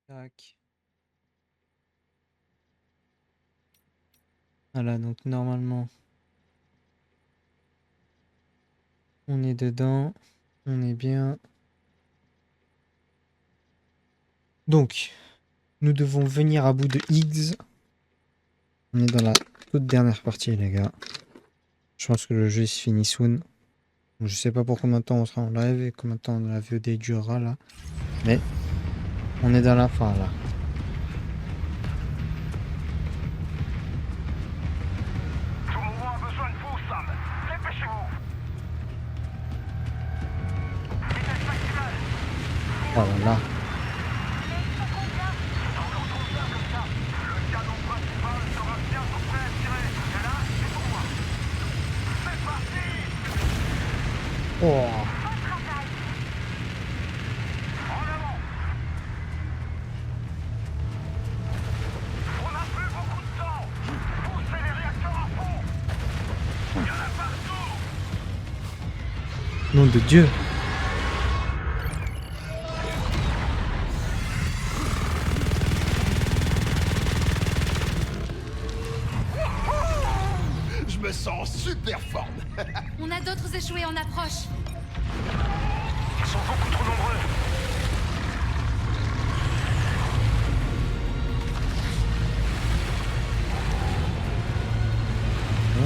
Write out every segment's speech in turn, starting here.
Tac. Voilà, donc normalement, on est dedans. On est bien. Donc, nous devons venir à bout de Higgs. On est dans la toute dernière partie, les gars. Je pense que le jeu il se finit soon. Je sais pas pour combien de temps on sera en live et combien de temps la VOD durera là. Mais on est dans la fin là. Tout le monde a besoin de vous, Sam. Dépêchez-vous. Vitesse maximale. Oh là là. Encore trop bien comme ça. Le canon principal sera bientôt prêt à tirer. Et là, c'est pour moi. C'est parti. Oh. En avant. On n'a plus beaucoup de temps. Poussez les réacteurs à fond. Il y en a partout. Nom de Dieu. Je me sens en super forme. On a d'autres échoués en approche. Ils sont beaucoup trop nombreux.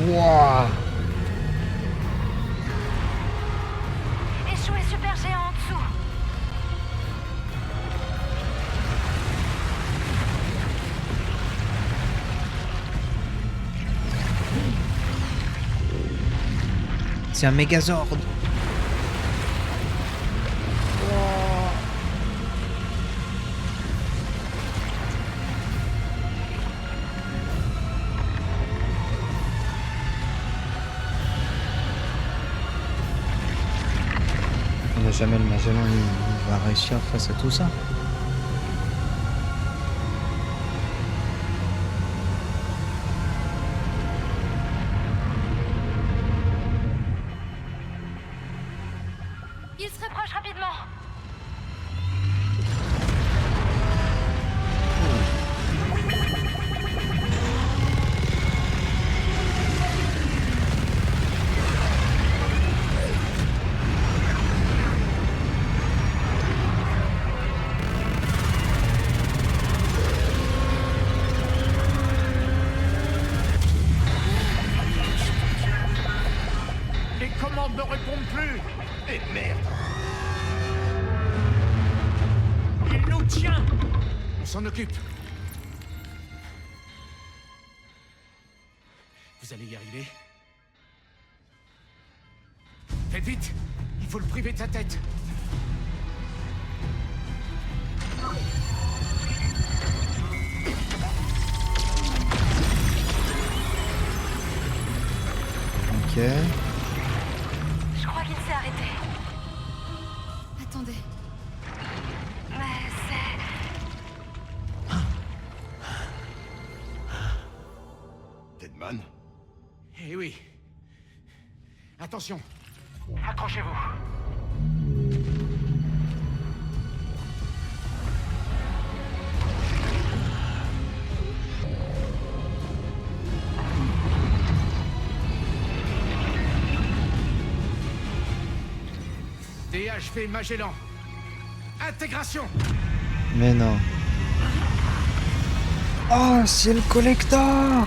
Wouah. Échoué super géant en dessous. C'est un Megazord. Jamais le Magellan il va réussir face à tout ça. Il se rapproche rapidement. Les commandes ne répondent plus. Et merde. Il nous tient. On s'en occupe. Vous allez y arriver. Faites vite. Il faut le priver de sa tête. Ok. Je crois qu'il s'est arrêté. Attendez. Mais c'est... Deadman. Eh oui. Attention. Accrochez-vous. DHV Magellan. Intégration. Mais non. Oh, c'est le collector.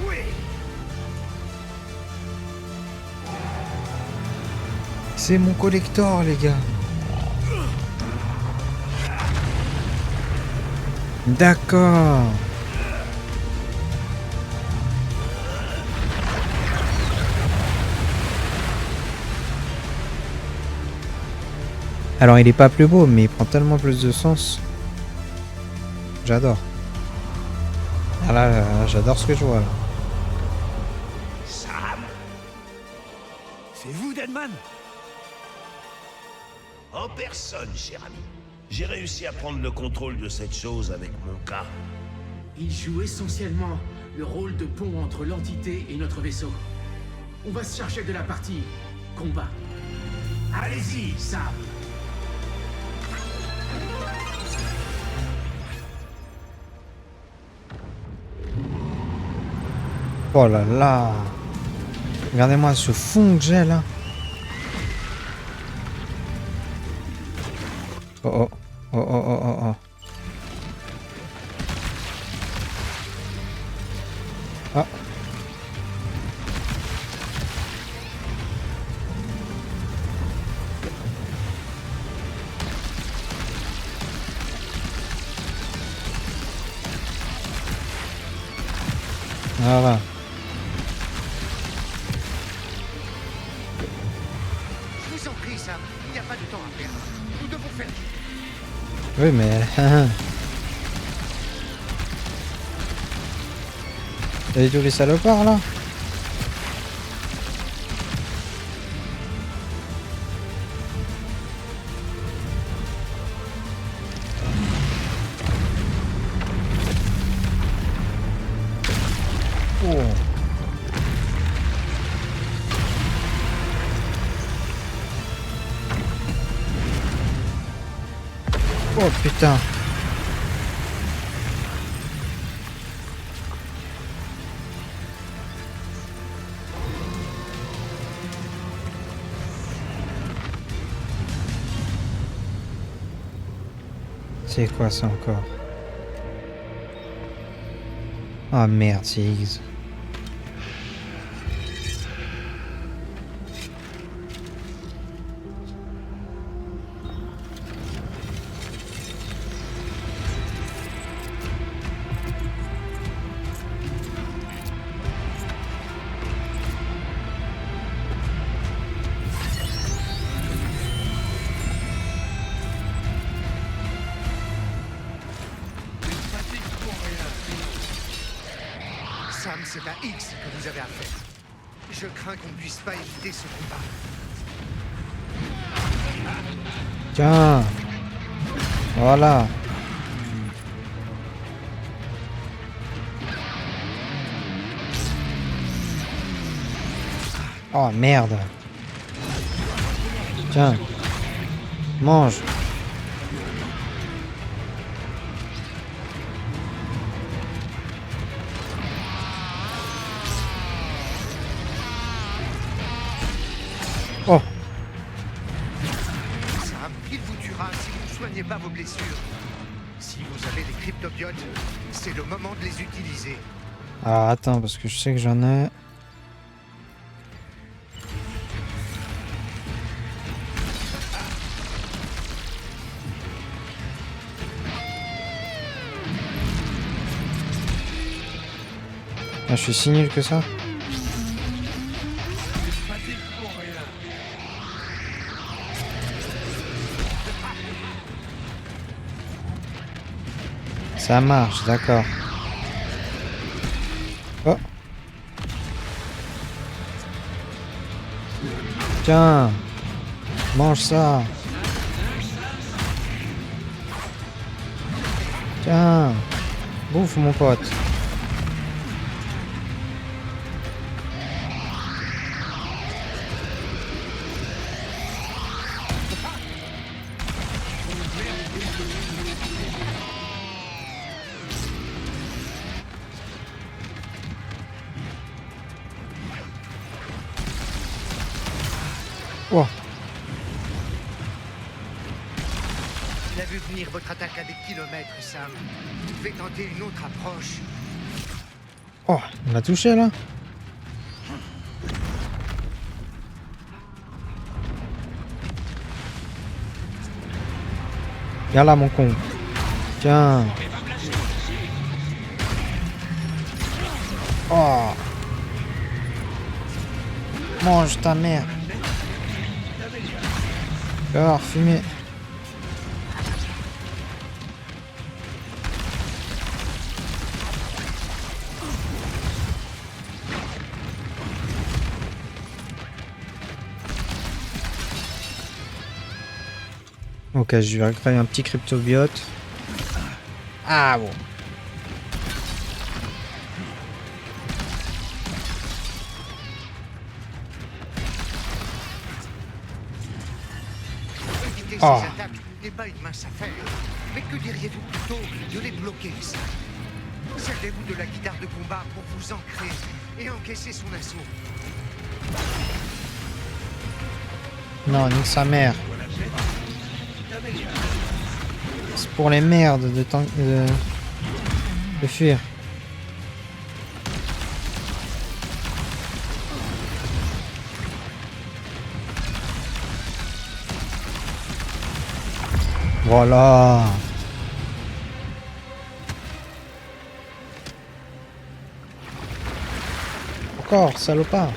Oui. C'est mon collector, les gars. D'accord. Alors il est pas plus beau, mais il prend tellement plus de sens. J'adore. Ah là, j'adore ce que je vois là. Sam. C'est vous, Deadman. En personne, cher ami. J'ai réussi à prendre le contrôle de cette chose avec mon cas. Il joue essentiellement le rôle de pont entre l'entité et notre vaisseau. On va se charger de la partie combat. Allez-y, Sam. Oh là là. Regardez-moi ce fond que j'ai là. Oh oh. Oh oh oh oh oh. Ah. Voilà. Je vous en prie, Sam. Il n'y a pas de temps à perdre. Nous devons faire vite. Oui, mais... Et tous les salopards, là? Oh. Oh, putain. C'est quoi ça encore? Ah merde, c'est Higgs. Sam, c'est à X que vous avez affaire. Je crains qu'on ne puisse pas éviter ce combat. Tiens. Voilà. Oh merde. Tiens. Mange. Oh. Sam, il vous tuera si vous ne soignez pas vos blessures. Si vous avez des cryptobiotes, c'est le moment de les utiliser. Ah attends, parce que je sais que j'en ai... Ah, je suis si nul que ça. Ça marche, d'accord. Oh. Tiens. Mange ça. Tiens. Bouffe mon pote. Oh. Il a vu venir votre attaque à des kilomètres, Sam. Vous devez tenter une autre approche. Oh, on l'a touché là. Viens là mon con. Tiens. Oh. Mange ta mère. Alors, fumer. Ok, je vais créer un petit cryptobiote. Ah bon. Éviter Oh. ces attaques n'est pas une mince affaire. Mais que diriez-vous plutôt de les bloquer, ça? Servez-vous de la guitare de combat pour vous ancrer et encaisser son assaut. Non, nique sa mère. C'est pour les merdes de fuir. Voilà. Encore, salopard.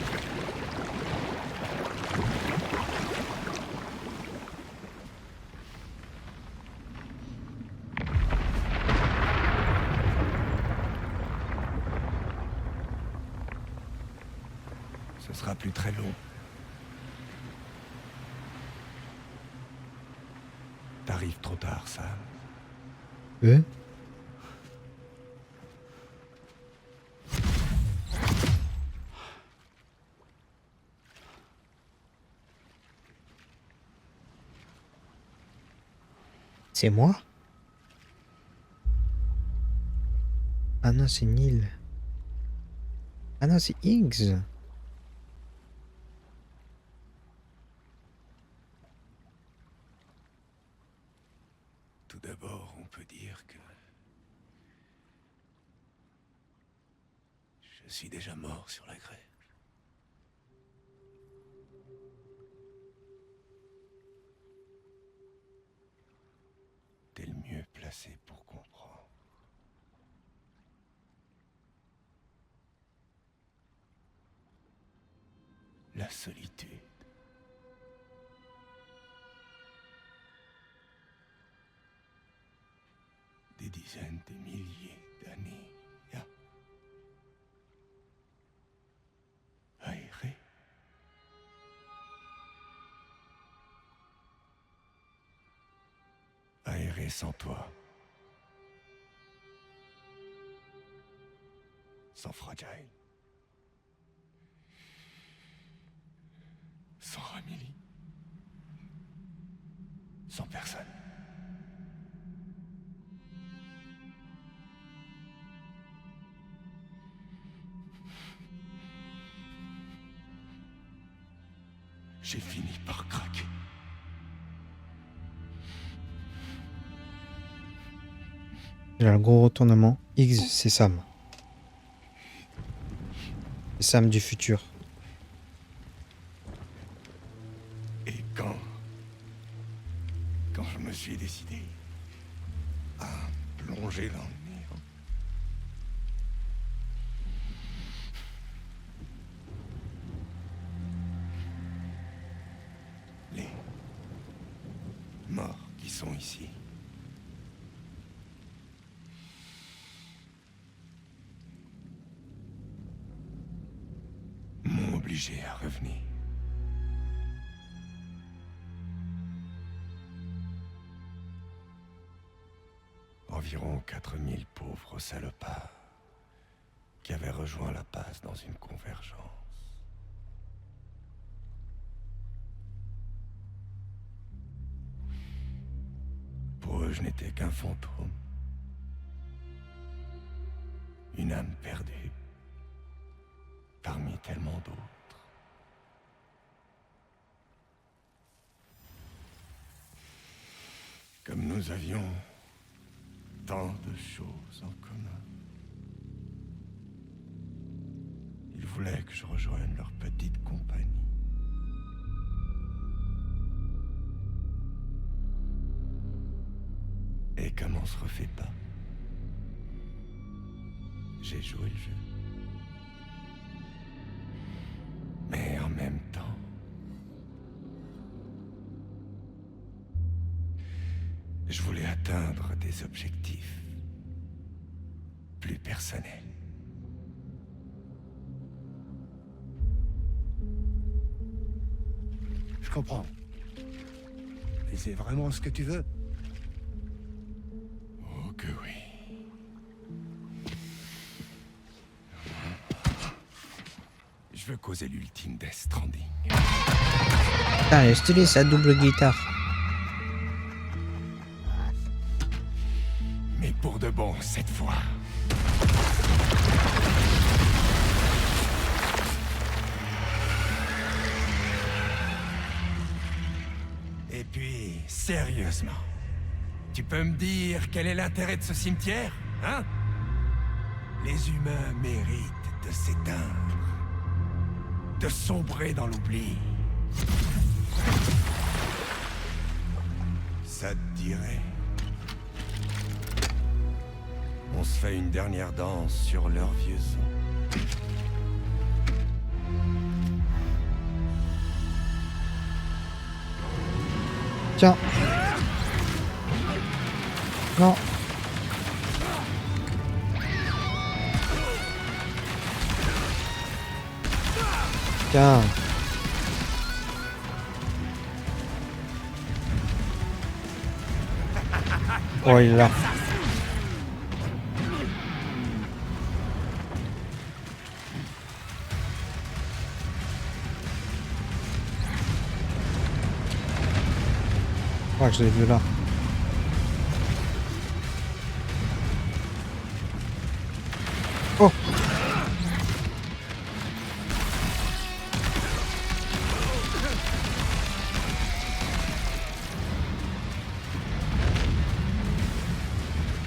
Ce sera plus très long. T'arrives trop tard, Sam. Eux? C'est moi? Ah non, c'est Neil. Ah non, c'est Higgs. Tout d'abord, on peut dire que... je suis déjà mort sur la grève. T'es le mieux placé pour comprendre. La solitude. Des dizaines de milliers d'années à errer. À errer sans toi. Sans Fragile. Sans Ramilly. Sans personne. J'ai fini par craquer. Il a le gros retournement. Higgs, c'est Sam. C'est Sam du futur. Et quand je me suis décidé à plonger dans le néant, les morts qui sont ici m'ont obligé à revenir. Environ 4000 pauvres salopards qui avaient rejoint la passe dans une convergence. Pour eux, je n'étais qu'un fantôme. Une âme perdue parmi tellement d'autres. Comme nous avions tant de choses en commun. Ils voulaient que je rejoigne leur petite compagnie. Et comme on se refait pas, j'ai joué le jeu. Mais en même temps, je voulais atteindre des objectifs plus personnels. Je comprends. Et c'est vraiment ce que tu veux? Oh que oui. Je veux causer l'ultime Death Stranding. Putain, elle est stylée sa double guitare. Mais pour de bon, cette fois. Et puis, sérieusement, tu peux me dire quel est l'intérêt de ce cimetière, hein? Les humains méritent de s'éteindre, de sombrer dans l'oubli. Ça te dirait? On se fait une dernière danse sur leurs vieux os. Tiens. Non. Tiens. Oh, il est là. Je crois que je l'ai vu là. Oh!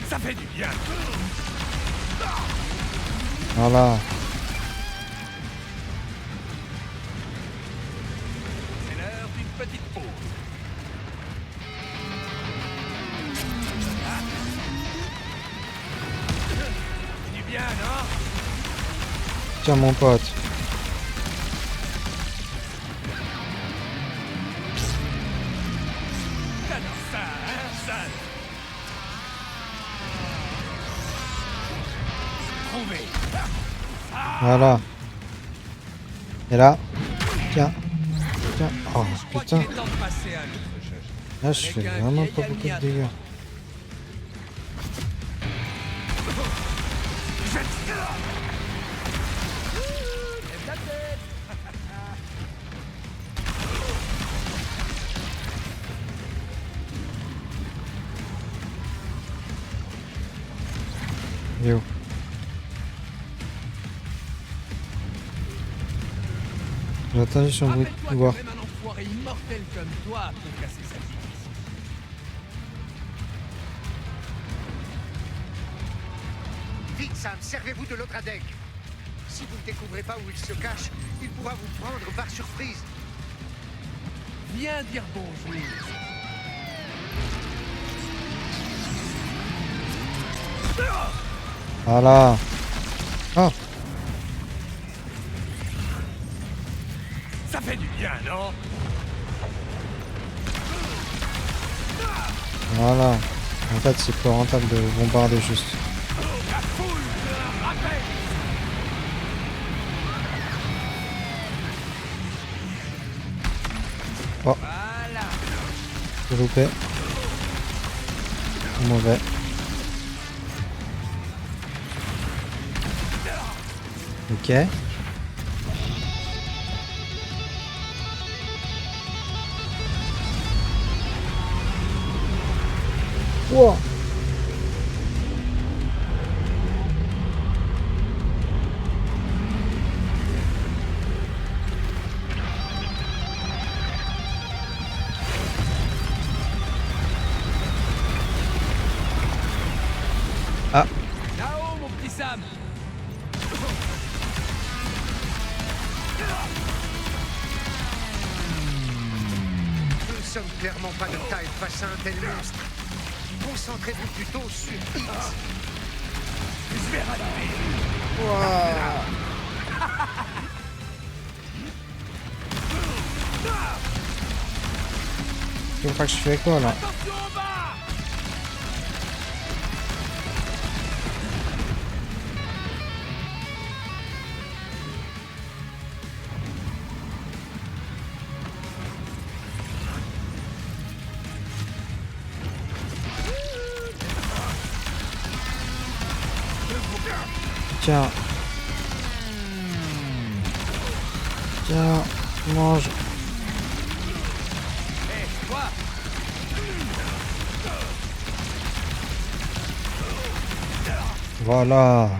Ça fait du bien. Voilà. C'est l'heure d'une petite pause. C'est du bien, non? Tiens mon pote. T'adores ça, hein, sale? Trouvé. Voilà. Et là. Tiens. Tiens. Oh Je crois putain. qu'il est temps de passer à l'autre jeu. Là je fais vraiment pas beaucoup de dégâts. Yo. J'ai entendu son bruit de Rappelle-toi pouvoir. que même un enfoiré immortel comme toi peut casser sa vie. Vite, Sam, servez-vous de l'autre adeg. Si vous ne découvrez pas où il se cache, il pourra vous prendre par surprise. Viens dire bonjour. Voilà. Oh. Ça fait du bien, non? Voilà. En fait c'est plus rentable de bombarder juste. La foule te rappelle. Oh. Voilà. J'ai loupé. Mauvais. Ok. Wow. Ah. Là-haut, mon petit Sam. Nous ne sommes clairement pas de taille face à un tel monstre. Concentrez-vous plutôt sur X. Je vais rallumer. Tu crois que je fais quoi là? Attention au bas. Tiens. Tiens, mange. Voilà.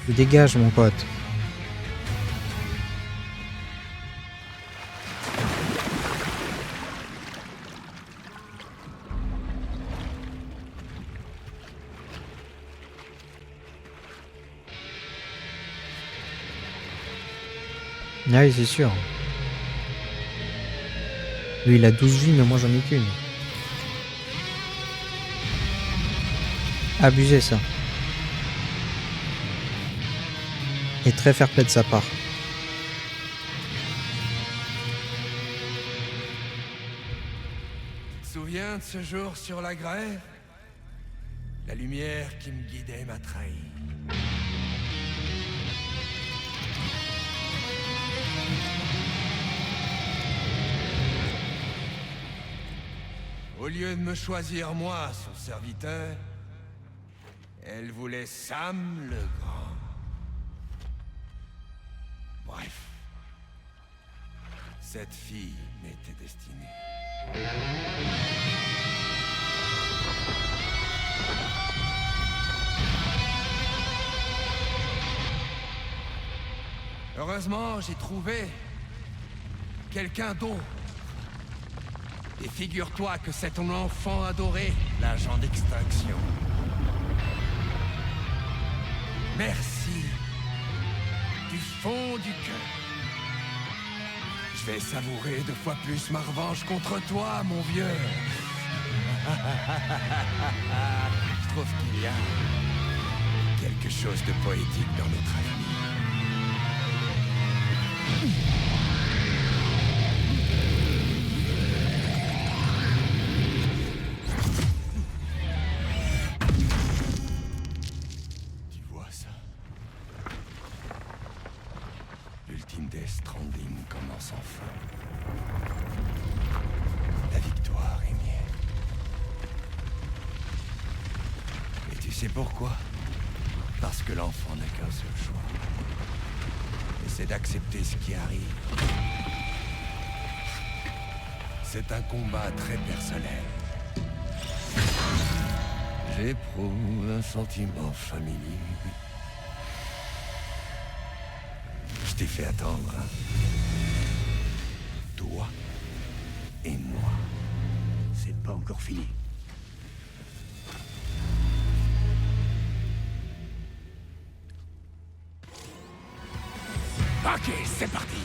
Tu dégages, mon pote. Ah oui, c'est sûr. Lui, il a 12 vies, mais moi, j'en ai qu'une. Abusé, ça. Et très fair play de sa part. Tu te souviens de ce jour sur la grève? La lumière qui me guidait m'a trahi. Au lieu de me choisir moi, son serviteur, elle voulait Sam le Grand. Bref, cette fille m'était destinée. Heureusement, j'ai trouvé quelqu'un d'autre. Et figure-toi que c'est ton enfant adoré, l'agent d'extinction. Merci. Du fond du cœur. Je vais savourer 2 fois plus ma revanche contre toi, mon vieux. Je trouve qu'il y a quelque chose de poétique dans notre avenir. L'ultime Death Stranding commence enfin. La victoire est mienne. Et tu sais pourquoi? Parce que l'enfant n'a qu'un seul choix. Et c'est d'accepter ce qui arrive. C'est un combat très personnel. J'éprouve un sentiment familier. Je t'ai fait attendre, hein. Toi et moi. C'est pas encore fini. Ok, c'est parti.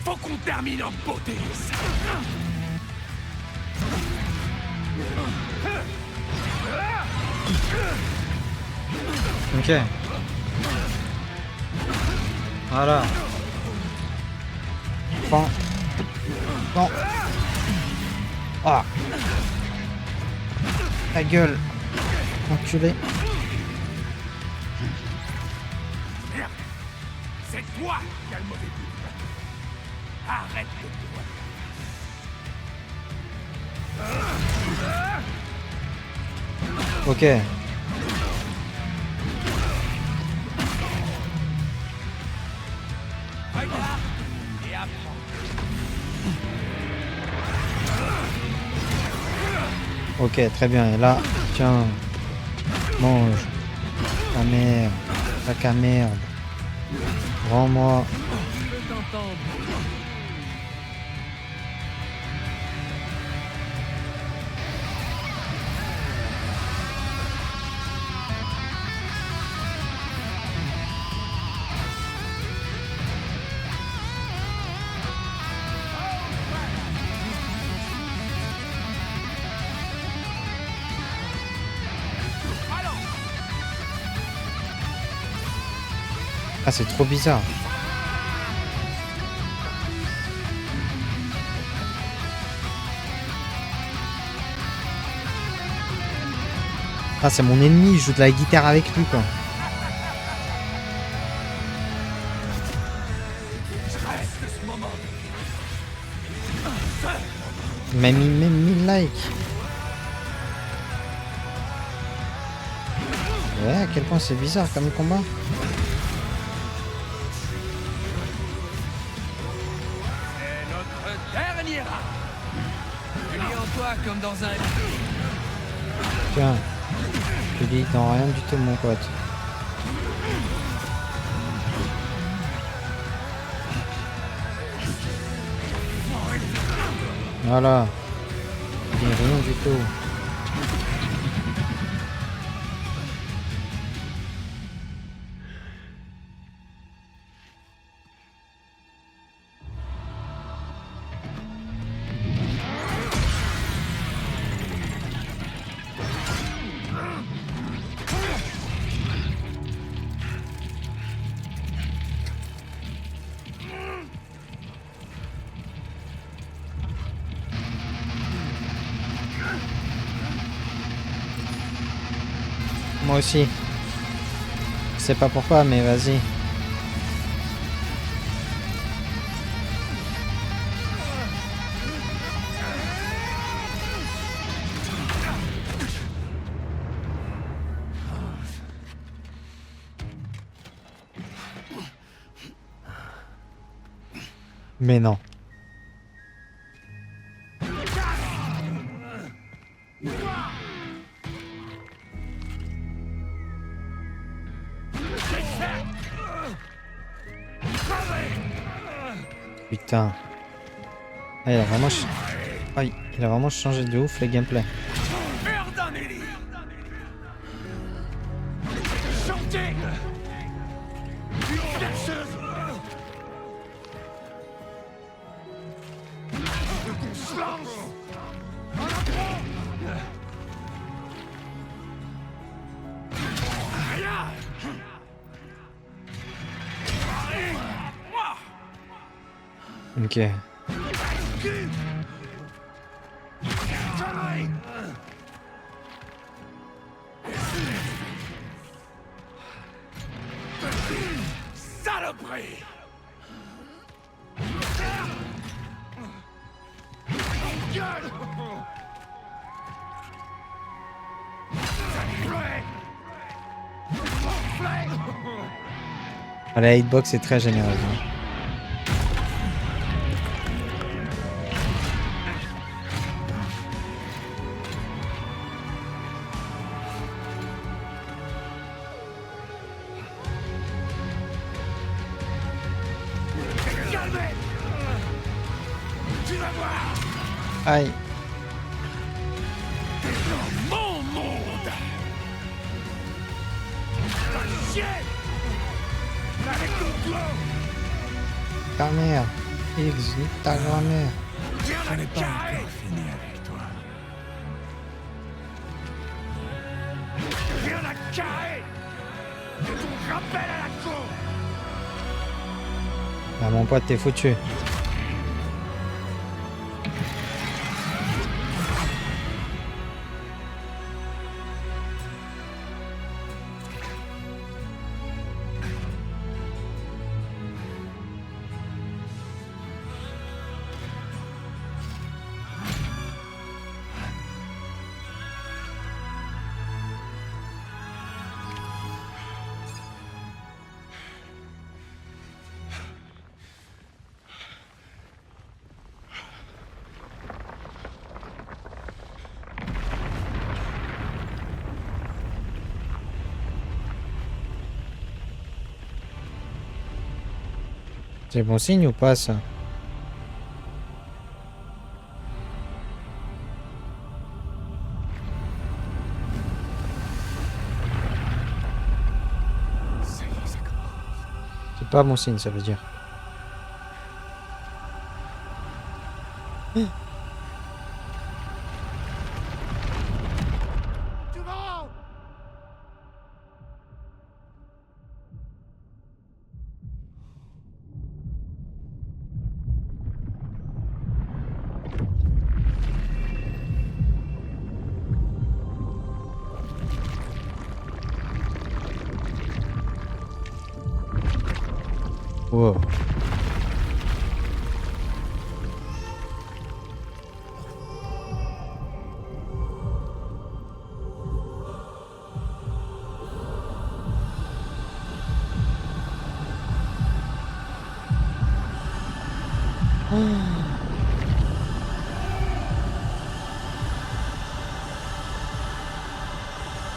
Faut qu'on termine en beauté, ça. Ok. Voilà. Prends. Prends. Ah. Ta gueule. Enculé. Merde. C'est toi qui as le mauvais goût. Arrête de te voir. Ok. Regarde et apprends. Ok, très bien. Et là, tiens. Mange. Ta merde. Sac à merde. Rends-moi. Je peux t'entendre. Ah, c'est trop bizarre. Ah, c'est mon ennemi, je joue de la guitare avec lui, quoi. Il m'a mis même 1000 likes. Ouais, à quel point c'est bizarre comme combat. C'est notre dernier round. Unis-en-toi comme dans un... Tiens, je te dis dans rien du tout mon pote. Voilà. Je dis rien du tout. Moi aussi. Je sais pas pourquoi, mais vas-y. Mais non. Putain. Ah, il a vraiment Aïe, il a vraiment changé de ouf le gameplay. Verdanelli. Chantez. Une perceuse. Qu'on se lance. En apprend. Rien. Ok. Saloperie. Gueule. Ah, la hitbox est très généreuse. Hein. Tu vas voir. Aïe. Mon monde. Va chier. Avec ton clan. Ta mère. X, nique ta grand-mère. Je n'ai pas encore fini avec toi. Rien à carrer. C'est ton rappel à la con. Ah, mon pote, t'es foutu. C'est bon signe ou pas ça? Ça y est, ça commence. C'est pas bon signe, ça veut dire. Tu vas. Wow.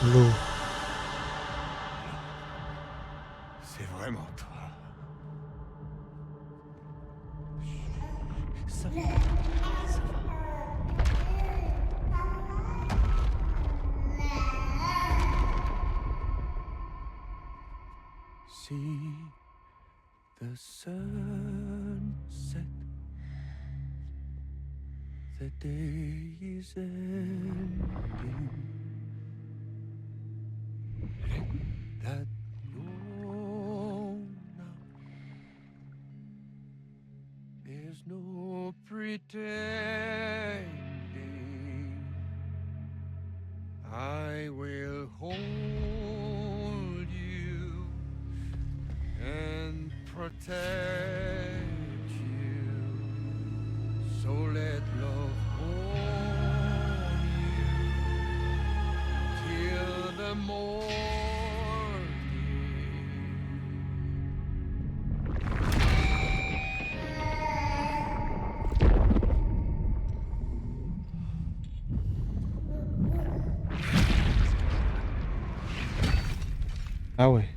L'eau. C'est vraiment toi. Ça va. Ça va. See the sun set. The day is ending. That go now. There's no pretending. I will hold you and protect you. So let love hold you till the morning. Ah ouais.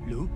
Lou?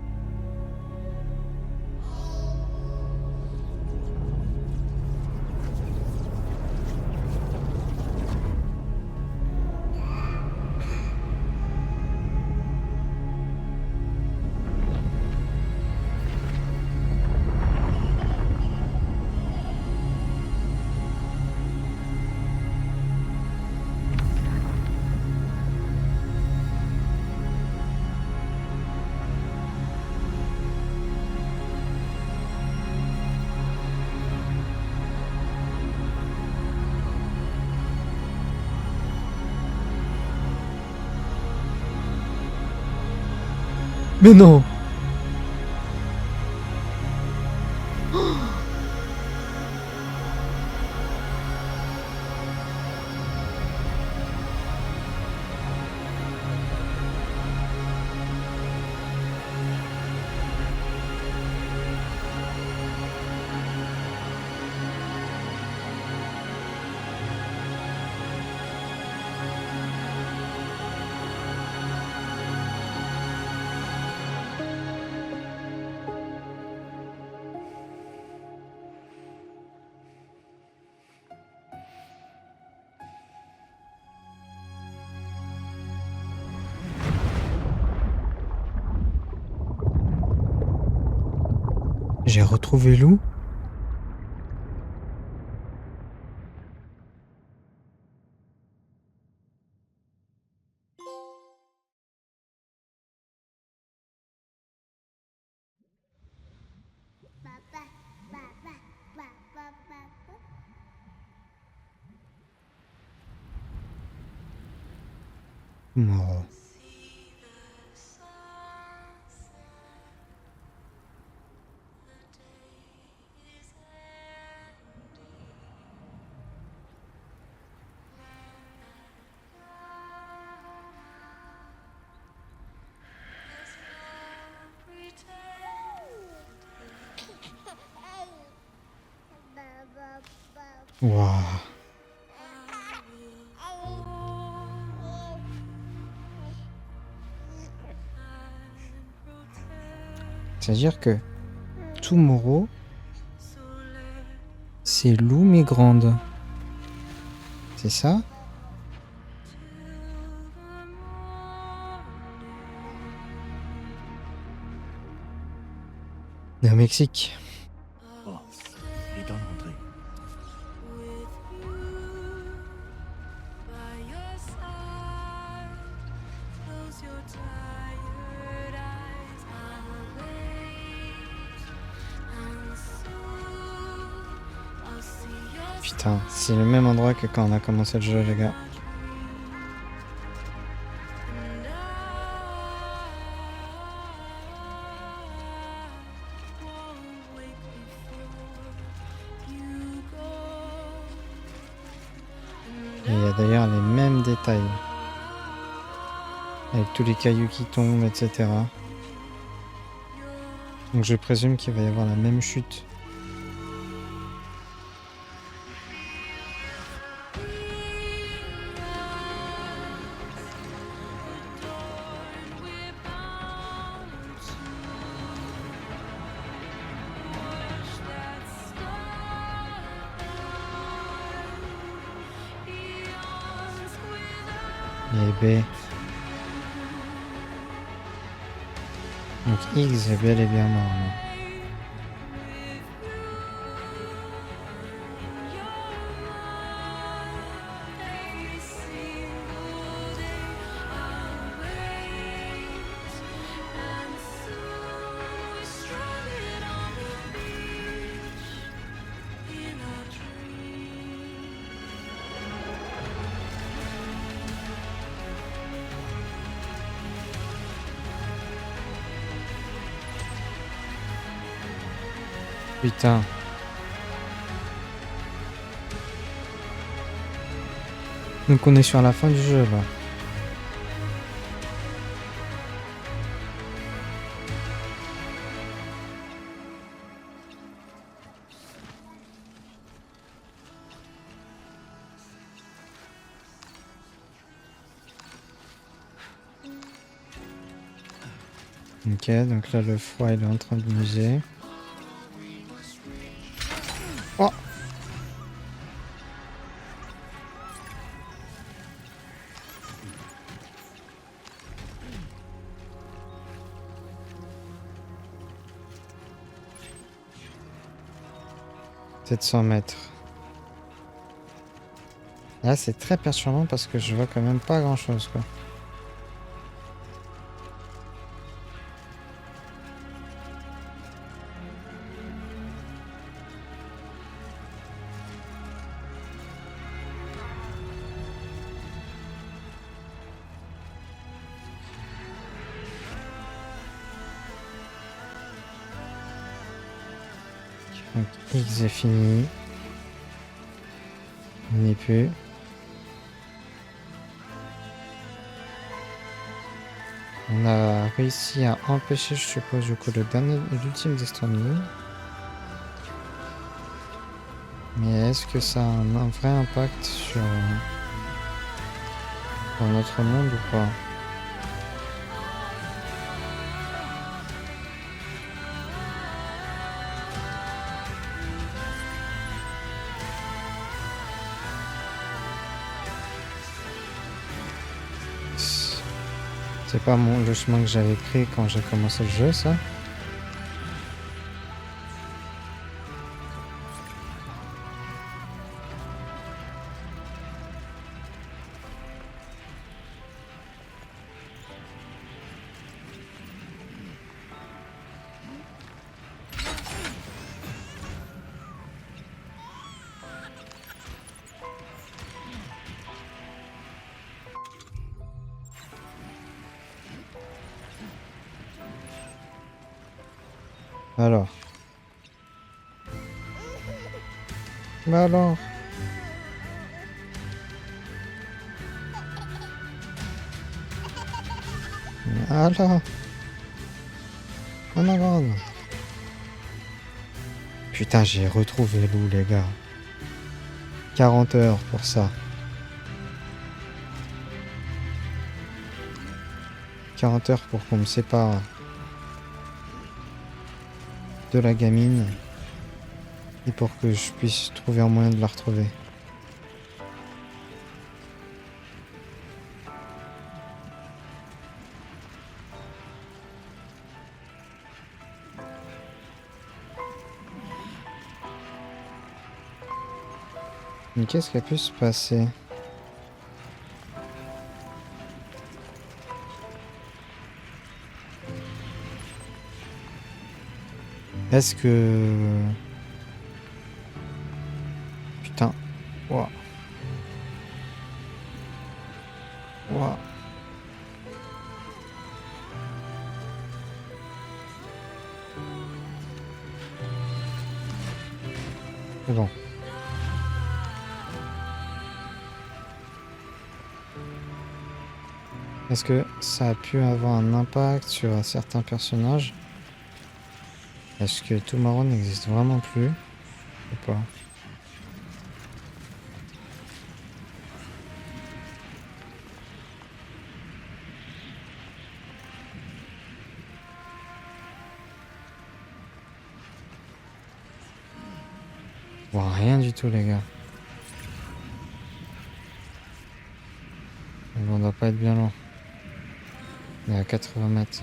Mais non. J'ai retrouvé Lou. Tomorrow. Waouh. C'est-à-dire que Tomorrow, c'est Lou mais grande. C'est ça? Et au Mexique. Oh, il est temps de rentrer. Putain, c'est le même endroit que quand on a commencé le jeu, les gars. Et il y a d'ailleurs les mêmes détails. Avec tous les cailloux qui tombent, etc. Donc je présume qu'il va y avoir la même chute. Et B. Donc X est bel et bien mort. Là. Putain. Donc on est sur la fin du jeu là. Ok, donc là le froid il est en train de muser. Oh! Peut-être 100 mètres. Là c'est très perturbant parce que je vois quand même pas grand chose quoi. Donc X est fini. On n'y est plus. On a réussi à empêcher, je suppose, du coup, l'ultime Destroyer. Mais est-ce que ça a un vrai impact sur notre monde ou pas? C'est pas le chemin que j'avais pris quand j'ai commencé le jeu, ça. Alors. Bah alors. Alors. Oh non. Putain, j'ai retrouvé Lou, les gars. 40 heures pour ça. 40 heures pour qu'on me sépare de la gamine et pour que je puisse trouver un moyen de la retrouver. Mais qu'est-ce qui a pu se passer? Est-ce que... Putain. Ouah. Ouah. C'est bon. Est-ce que ça a pu avoir un impact sur certains personnages? Est-ce que Tomorrow n'existe vraiment plus ou pas? Je vois rien du tout, les gars. On doit pas être bien loin. On est à 80 mètres.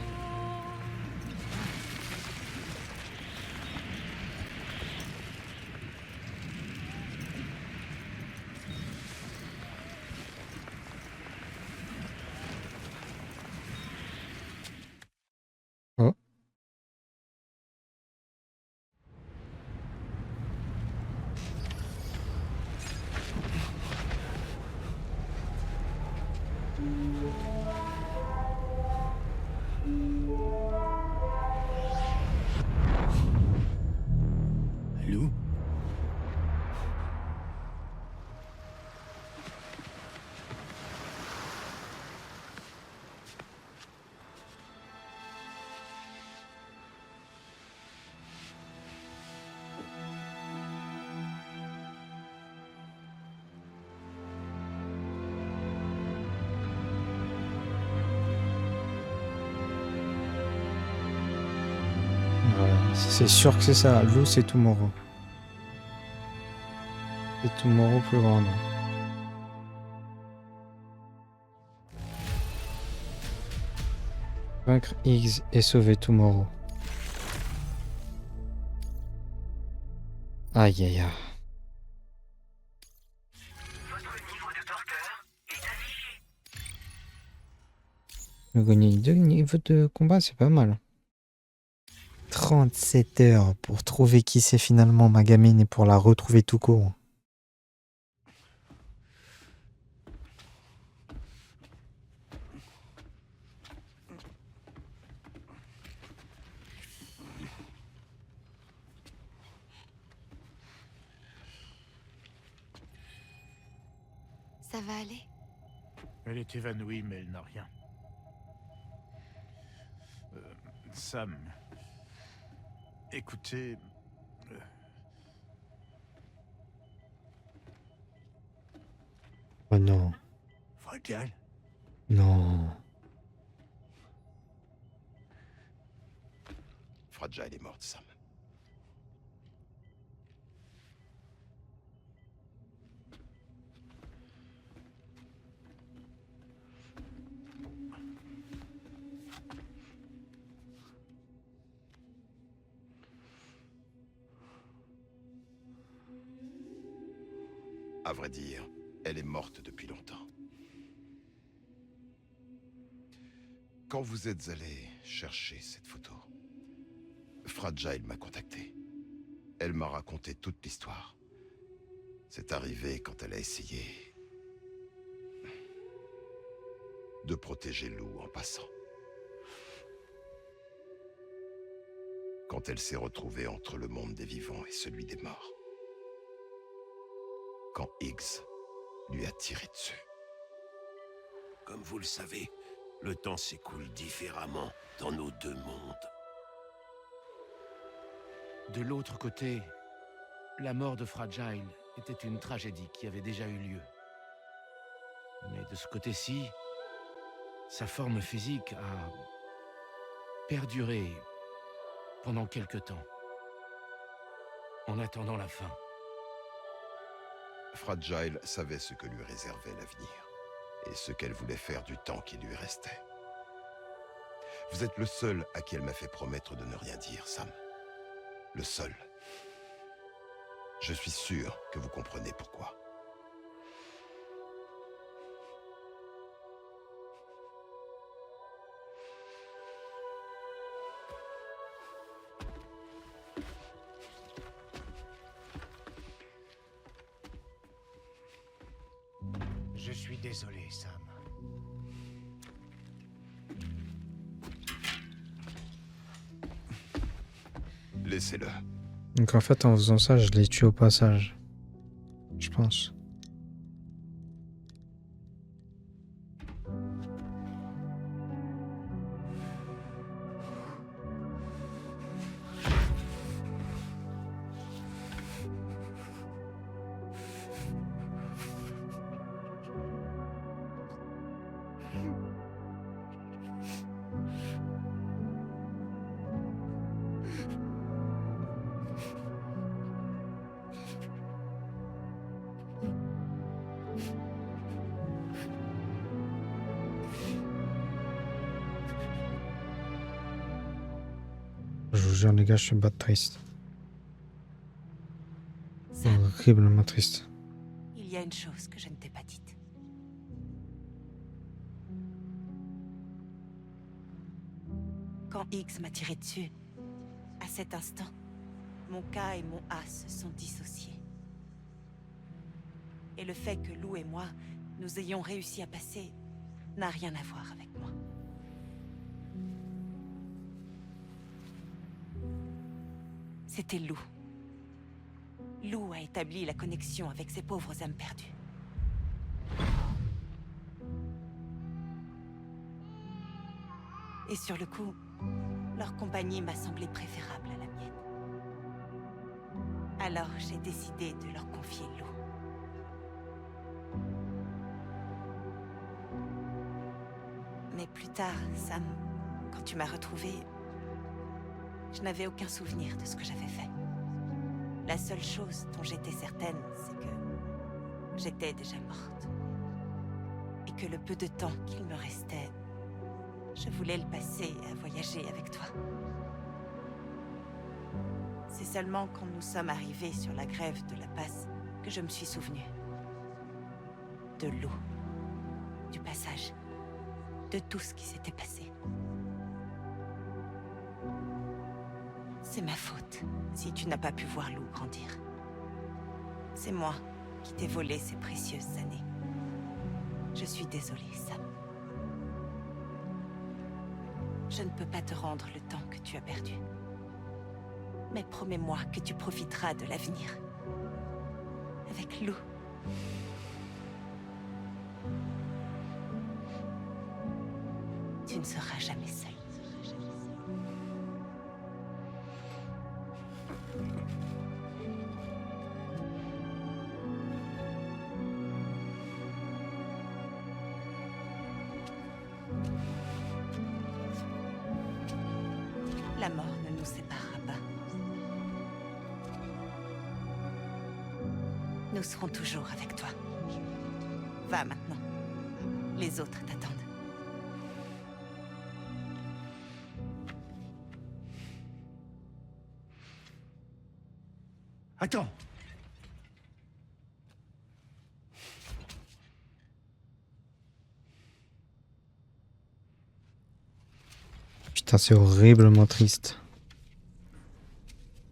Oh. Lou? C'est sûr que c'est ça. Lou, c'est Tomorrow. C'est Tomorrow plus grande. Vaincre Higgs et sauver Tomorrow. Aïe aïe aïe. Le gagner 2 niveaux de combat, c'est pas mal. 37 heures pour trouver qui c'est finalement ma gamine et pour la retrouver tout court. Ça va aller? Elle est évanouie, mais elle n'a rien. Sam... Écoutez... Oh non, Fragile? non. Fragile est morte, Sam. À vrai dire, elle est morte depuis longtemps. Quand vous êtes allé chercher cette photo, Fragile m'a contacté. Elle m'a raconté toute l'histoire. C'est arrivé quand elle a essayé de protéger Lou en passant. Quand elle s'est retrouvée entre le monde des vivants et celui des morts. Quand Higgs lui a tiré dessus. Comme vous le savez, le temps s'écoule différemment dans nos deux mondes. De l'autre côté, la mort de Fragile était une tragédie qui avait déjà eu lieu. Mais de ce côté-ci, sa forme physique a perduré pendant quelque temps, en attendant la fin. Fragile savait ce que lui réservait l'avenir, et ce qu'elle voulait faire du temps qui lui restait. Vous êtes le seul à qui elle m'a fait promettre de ne rien dire, Sam. Le seul. Je suis sûr que vous comprenez pourquoi. Je suis désolé, Sam. Laissez-le. Donc en fait, en faisant ça, je l'ai tué au passage. Je pense. Je vous jure, les gars, je suis bad triste. Sam, Horriblement triste. il y a une chose que je ne t'ai pas dite. Quand X m'a tiré dessus, à cet instant, mon K et mon A se sont dissociés. Et le fait que Lou et moi, nous ayons réussi à passer, n'a rien à voir avec moi. C'était Lou. Lou a établi la connexion avec ces pauvres âmes perdues. Et sur le coup, leur compagnie m'a semblé préférable à la mienne. Alors j'ai décidé de leur confier Lou. Mais plus tard, Sam, quand tu m'as retrouvée, je n'avais aucun souvenir de ce que j'avais fait. La seule chose dont j'étais certaine, c'est que j'étais déjà morte. Et que le peu de temps qu'il me restait, je voulais le passer à voyager avec toi. C'est seulement quand nous sommes arrivés sur la grève de la passe que je me suis souvenue. De l'eau, du passage, de tout ce qui s'était passé. C'est ma faute si tu n'as pas pu voir Lou grandir. C'est moi qui t'ai volé ces précieuses années. Je suis désolée, Sam. Je ne peux pas te rendre le temps que tu as perdu. Mais promets-moi que tu profiteras de l'avenir. Avec Lou. Tu ne seras jamais seule. La mort ne nous séparera pas. Nous serons toujours avec toi. Va maintenant. Les autres t'attendent. Attends. Putain, c'est horriblement triste.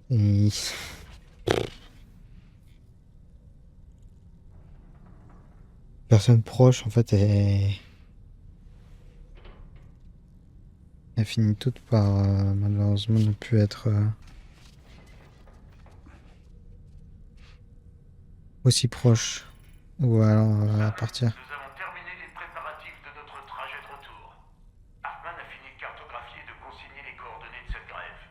Et... personne proche, en fait, elle finit toutes par malheureusement ne plus être aussi proche. Ou alors partir. Nous avons terminé les préparatifs de notre trajet de retour. Hartman a fini de cartographier et de consigner les coordonnées de cette grève.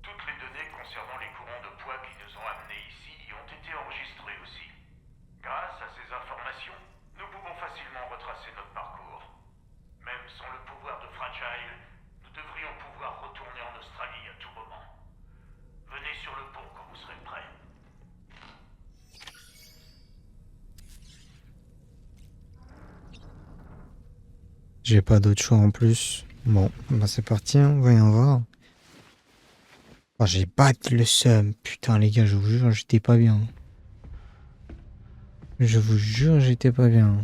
Toutes les données concernant les courants de poids qui nous ont amenés ici y ont été enregistrées aussi. Grâce à ces informations, nous pouvons facilement retracer notre parcours. Même sans le pouvoir de Fragile, nous devrions pouvoir retourner en Australie à tout moment. Venez sur le pont quand vous serez prêts. J'ai pas d'autre choix en plus. Bon, bah c'est parti, hein, voyons voir. Oh, j'ai pas le seum. Putain, les gars, je vous jure, j'étais pas bien. Je vous jure, j'étais pas bien.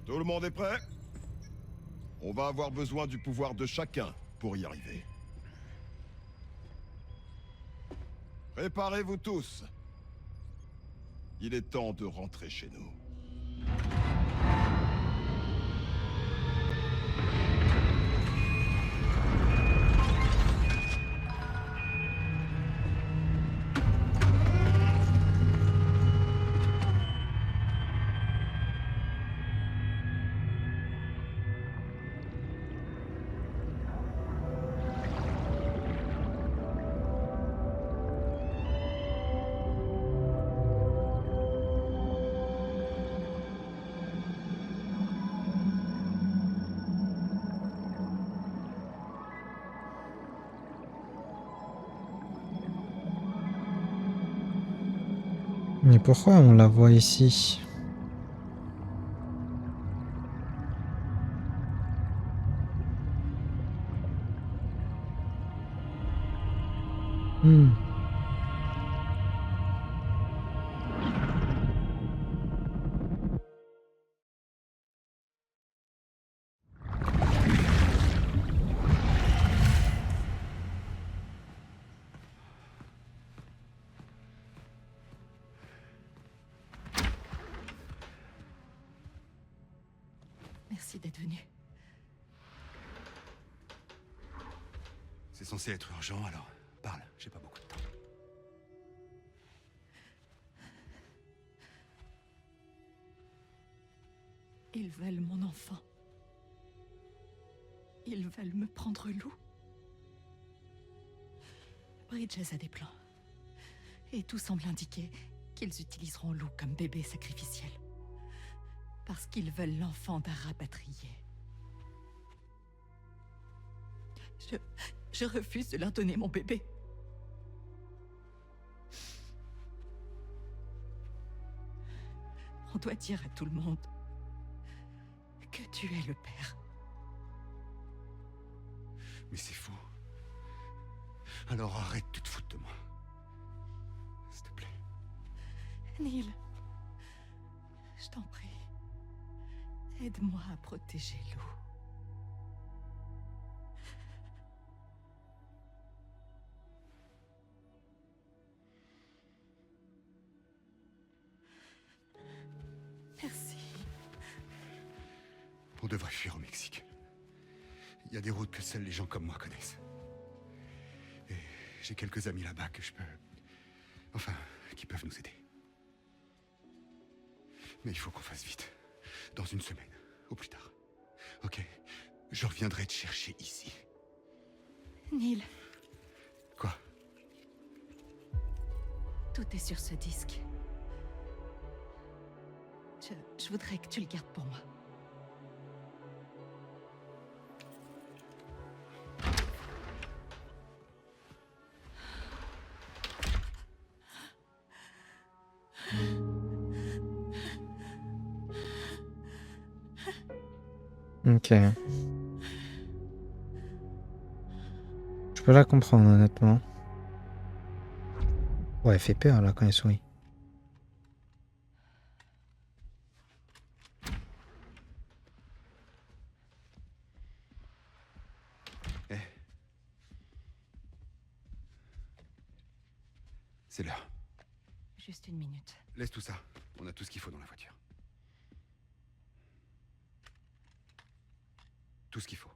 Tout le monde est prêt? On va avoir besoin du pouvoir de chacun pour y arriver. Préparez-vous tous. Il est temps de rentrer chez nous. Mais pourquoi on la voit ici? Hmm. Merci d'être venu. C'est censé être urgent, alors parle, j'ai pas beaucoup de temps. Ils veulent mon enfant. Ils veulent me prendre Lou. Bridges a des plans. Et tout semble indiquer qu'ils utiliseront Lou comme bébé sacrificiel. Parce qu'ils veulent l'enfant d'un rapatrié. Je refuse de leur donner mon bébé. On doit dire à tout le monde que tu es le père. Mais c'est fou. Alors arrête de te foutre de moi. S'il te plaît. Neil, je t'en prie. Aide-moi à protéger Lou. Merci. On devrait fuir au Mexique. Il y a des routes que seuls les gens comme moi connaissent. Et j'ai quelques amis là-bas que je peux... Enfin, qui peuvent nous aider. Mais il faut qu'on fasse vite. Dans une semaine, au plus tard. Ok? Je reviendrai te chercher ici. Neil. Quoi? Tout est sur ce disque. Je voudrais que tu le gardes pour moi. Ok. Je peux la comprendre honnêtement. Ouais, elle fait peur là quand elle sourit. Eh. C'est l'heure. Juste une minute. Laisse tout ça. On a tout ce qu'il faut dans la voiture. Tout ce qu'il faut.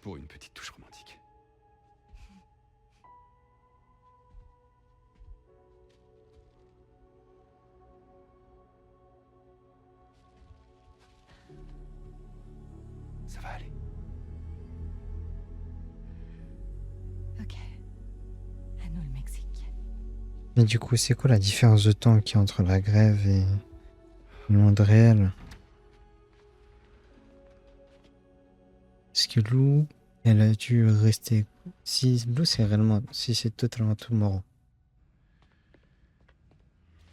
Pour une petite touche romantique. Ça va aller. Ok. À nous le Mexique. Mais du coup, c'est quoi la différence de temps qu'il y a entre la grève et le monde réel? Est-ce que Lou, elle a dû rester... Si Lou, c'est réellement... Si c'est totalement tomorrow.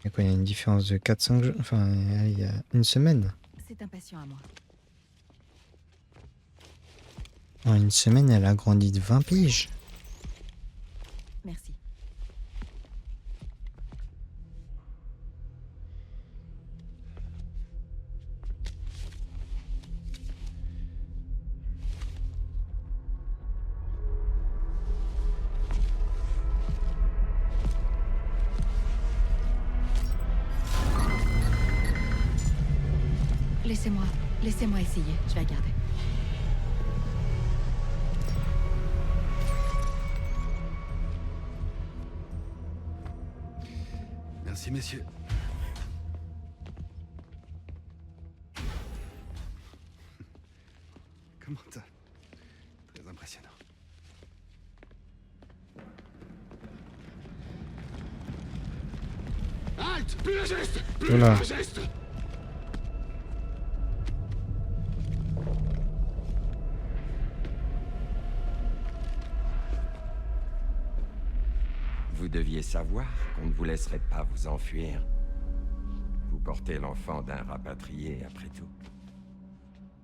Il y a quoi, il y a une différence de 4-5 jours? Enfin, il y a une semaine. C'est impatient à moi. En une semaine, elle a grandi de 20 piges. Merci. Laissez-moi essayer, je vais regarder. Merci, messieurs. Comment t'as... Très impressionnant. Halte! Plus de geste! Voilà. Plus de geste! devriez savoir qu'on ne vous laisserait pas vous enfuir. Vous portez l'enfant d'un rapatrié, après tout.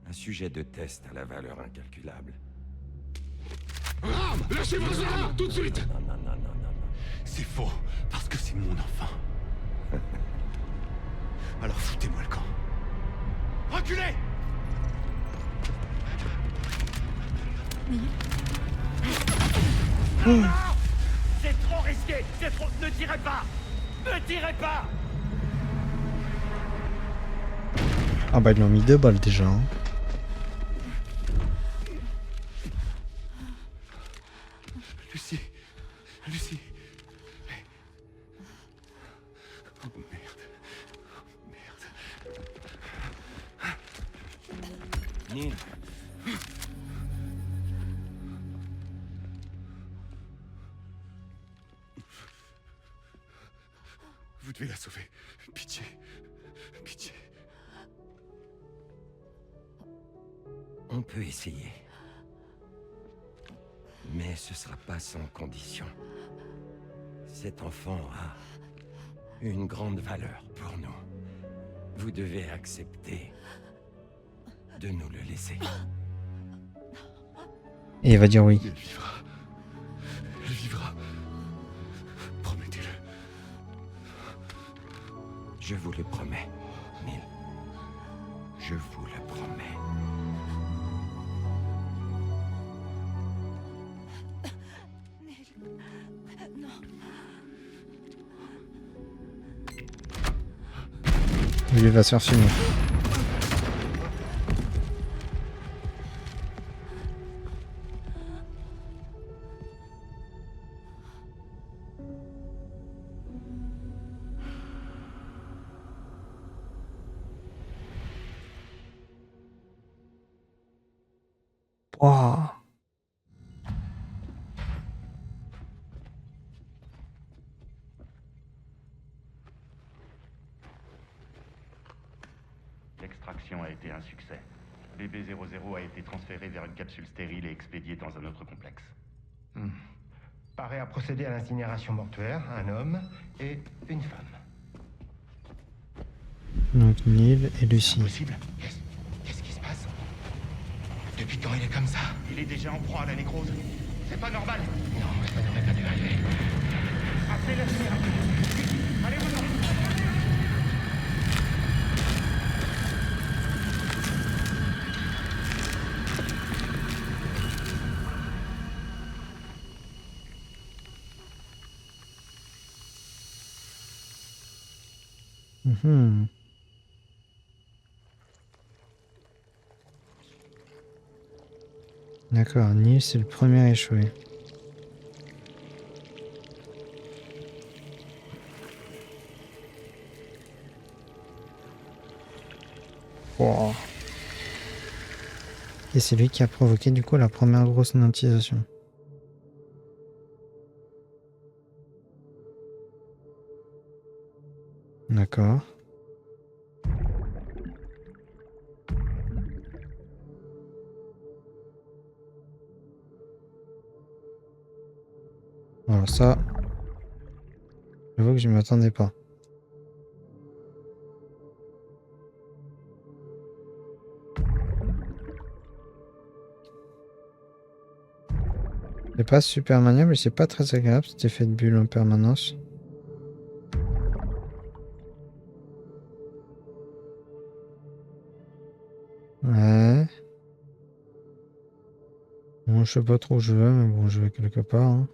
Un sujet de test à la valeur incalculable. Lâchez-moi ça, tout de suite! Non. C'est faux, parce que c'est mon enfant. Alors foutez-moi le camp. Reculez! C'est trop risqué. C'est trop... Ne tirez pas. Ne tirez pas. Ah bah ils lui ont mis 2 balles déjà. Hein. Lucie. Lucie. Oh merde. Merde. Neil. Vous devez la sauver. Pitié. Pitié. On peut essayer. Mais ce sera pas sans condition. Cet enfant a une grande valeur pour nous. Vous devez accepter de nous le laisser. Et il va dire oui. Elle vivra. Elle vivra. Promettez-le. Je vous le promets, Neil. Je vous le promets. Lui va se faire filmer. Wow. L'extraction a été un succès. BB-00 a été transféré vers une capsule stérile et expédié dans un autre complexe. Paré à procéder à l'incinération mortuaire, un homme et une femme. Donc Neil et Lucie. Possible? Qu'est-ce qui se passe? Depuis quand il est comme ça? Il est déjà en proie à la nécrose. C'est pas normal. Non, ça n'aurait pas dû arriver. Appelez la lumière. Allez, maintenant. Mhm. D'accord, Neil c'est le premier à échouer. Wow. Et c'est lui qui a provoqué du coup la première grosse nautisation. D'accord. Alors ça, j'avoue que je m'attendais pas. C'est pas super maniable et c'est pas très agréable cet effet de bulle en permanence. Ouais. Bon, je sais pas trop où je vais, mais bon, je vais quelque part. Hein.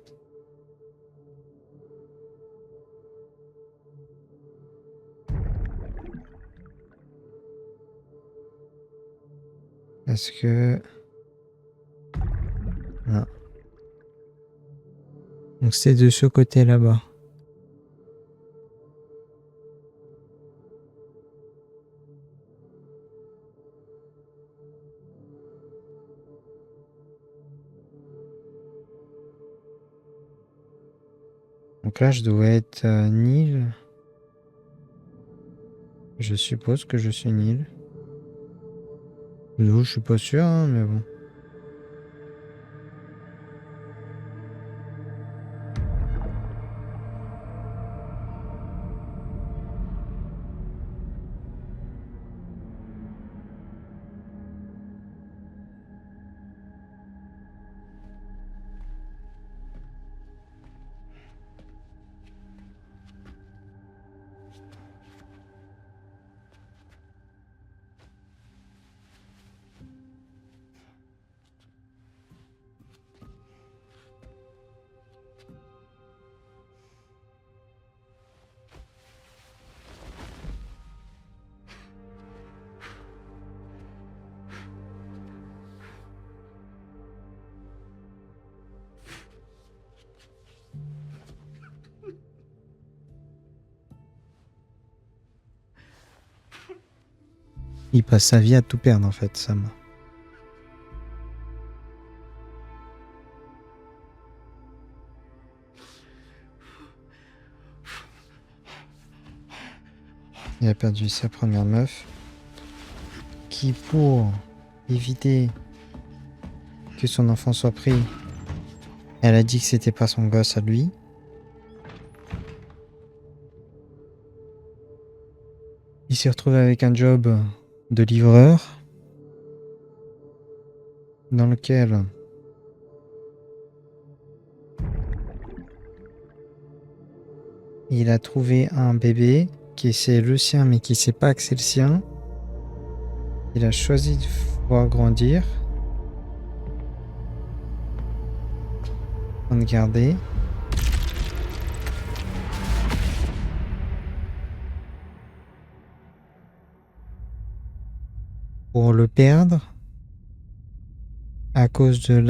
Est-ce que... Non. Donc c'est de ce côté là-bas. Donc là, je dois être Neil. Je suppose que je suis Neil. Je suis pas sûr, hein, mais bon. Il passe sa vie à tout perdre en fait, Sam. Il a perdu sa première meuf, qui pour éviter que son enfant soit pris, elle a dit que c'était pas son gosse à lui. Il s'est retrouvé avec un job de livreur dans lequel il a trouvé un bébé qui c'est le sien mais qui sait pas que c'est le sien. Il a choisi de voir grandir, de garder. Pour le perdre à cause de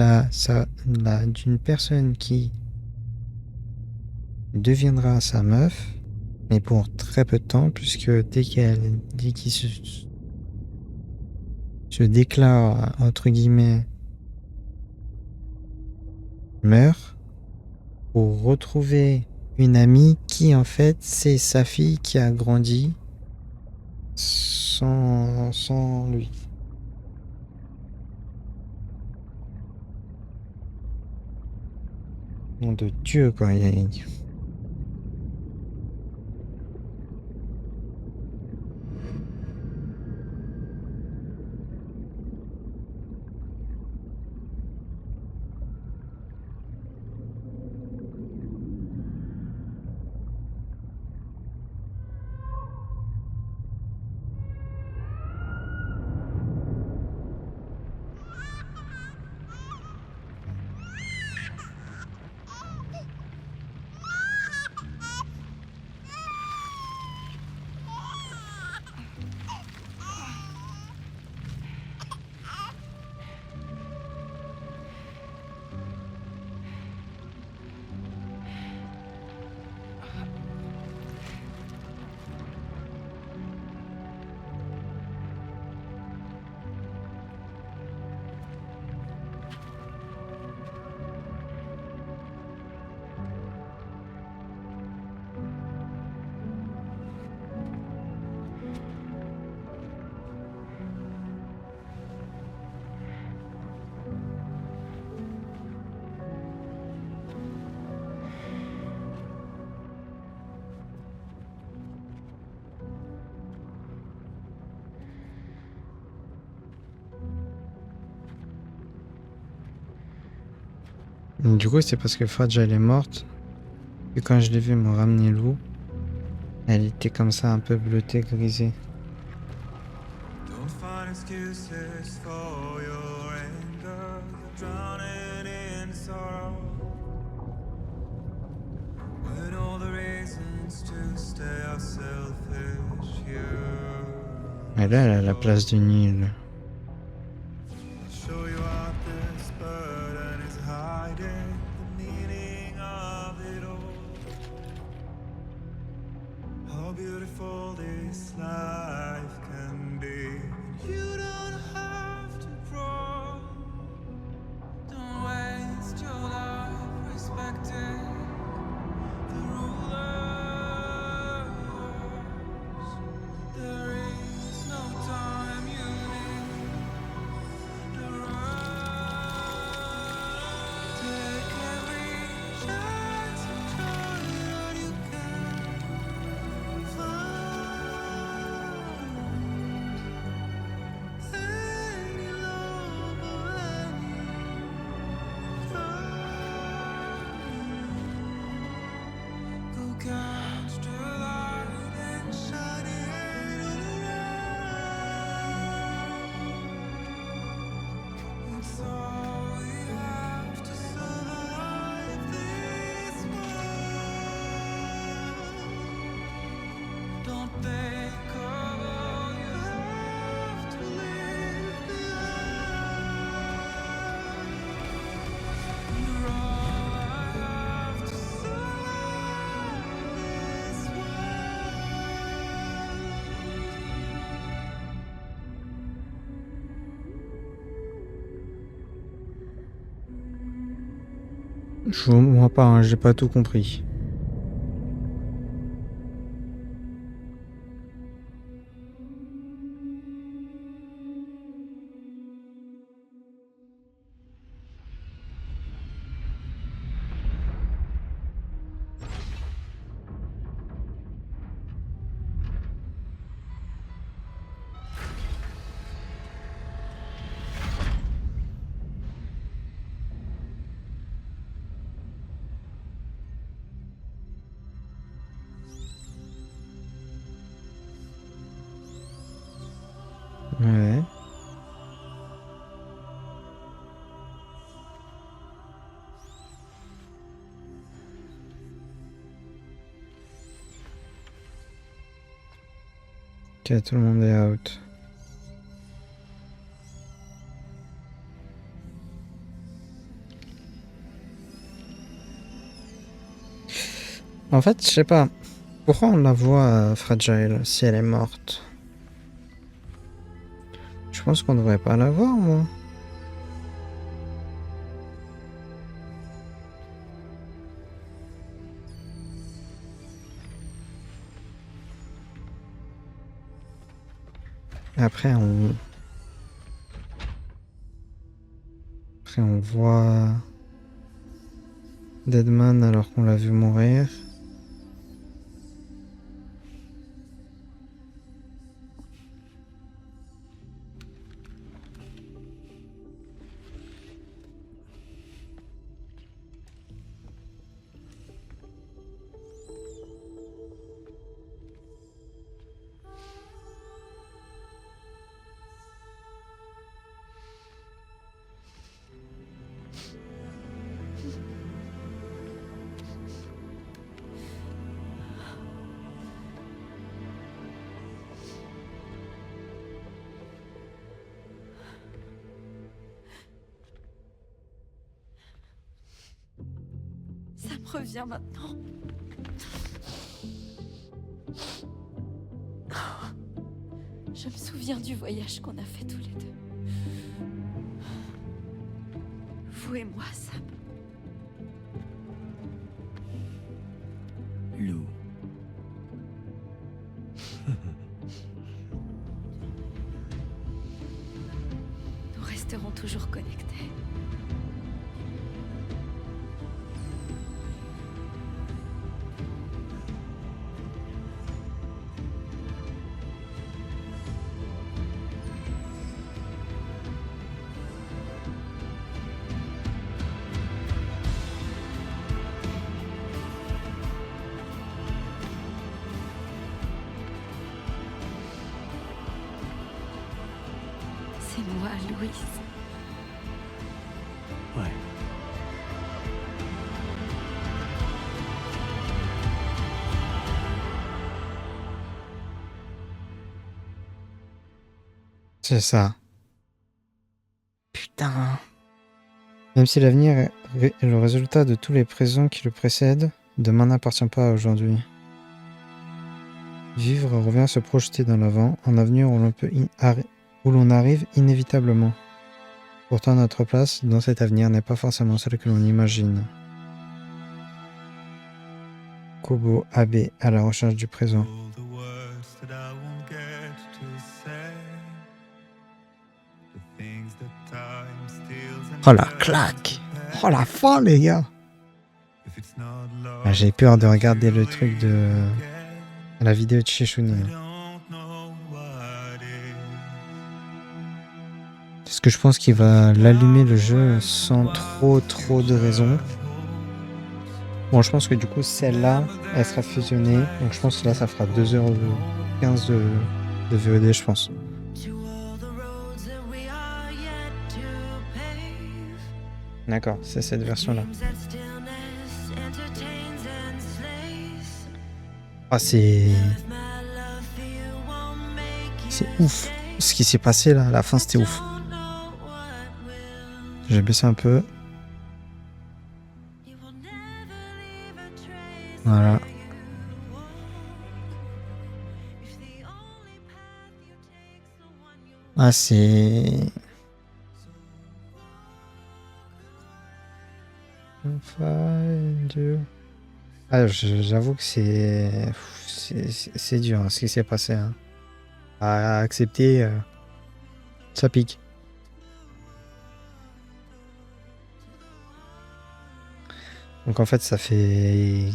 d'une personne qui deviendra sa meuf, mais pour très peu de temps, puisque dès qu'il se déclare entre guillemets meurt, pour retrouver une amie qui en fait c'est sa fille qui a grandi sans lui. Nom de Dieu quoi. Du coup, c'est parce que Fragile est morte que quand je l'ai vu me ramener Lou, elle était comme ça, un peu bleutée, grisée. Don't find excuses for your anger, drowning in sorrow. When all the reasons to stay are selfish, you Et là, elle a la place du Nil. show you what this burden is hiding, the meaning of it all. How beautiful this life can be. You don't have to grow. Don't waste your life respecting the rulers. There is no time you need to run. Take every chance and try that you can find. Any love or any time. Go catch the light and shine it all around. It's all we have to survive this world. Don't think of all you have to leave behind. You're all I have to survive this world. Moi pas, hein, j'ai pas tout compris. Ouais. Ok, tout le monde est out. En fait, je sais pas. Pourquoi on la voit Fragile si elle est morte? Je pense qu'on devrait pas la voir, moi. Après, on voit Deadman alors qu'on l'a vu mourir. Ça me revient maintenant. Je me souviens du voyage qu'on a fait tous les deux. Vous et moi, Sam. Lou. Nous resterons toujours connectés. C'est moi, Louise. Ouais. C'est ça. Putain. Même si l'avenir est le résultat de tous les présents qui le précèdent, demain n'appartient pas à aujourd'hui. Vivre revient à se projeter dans l'avant, un avenir où l'on arrive inévitablement. Pourtant, notre place dans cet avenir n'est pas forcément celle que l'on imagine. Kobo Abe à la recherche du présent. Oh la claque! Oh la fin, les gars! Ah, j'ai peur de regarder le truc de la vidéo de Shishuni. Parce que je pense qu'il va l'allumer le jeu sans trop de raisons. Bon, je pense que du coup, celle-là, elle sera fusionnée. Donc je pense que là, ça fera 2h15 de VOD, je pense. D'accord, c'est cette version-là. Ah, c'est ouf. Ce qui s'est passé là, à la fin, c'était ouf. J'ai baissé un peu. Voilà. Ah, c'est... Find you. Ah, j'avoue que c'est dur hein, ce qui s'est passé. Hein. À accepter, ça pique. Donc en fait, ça fait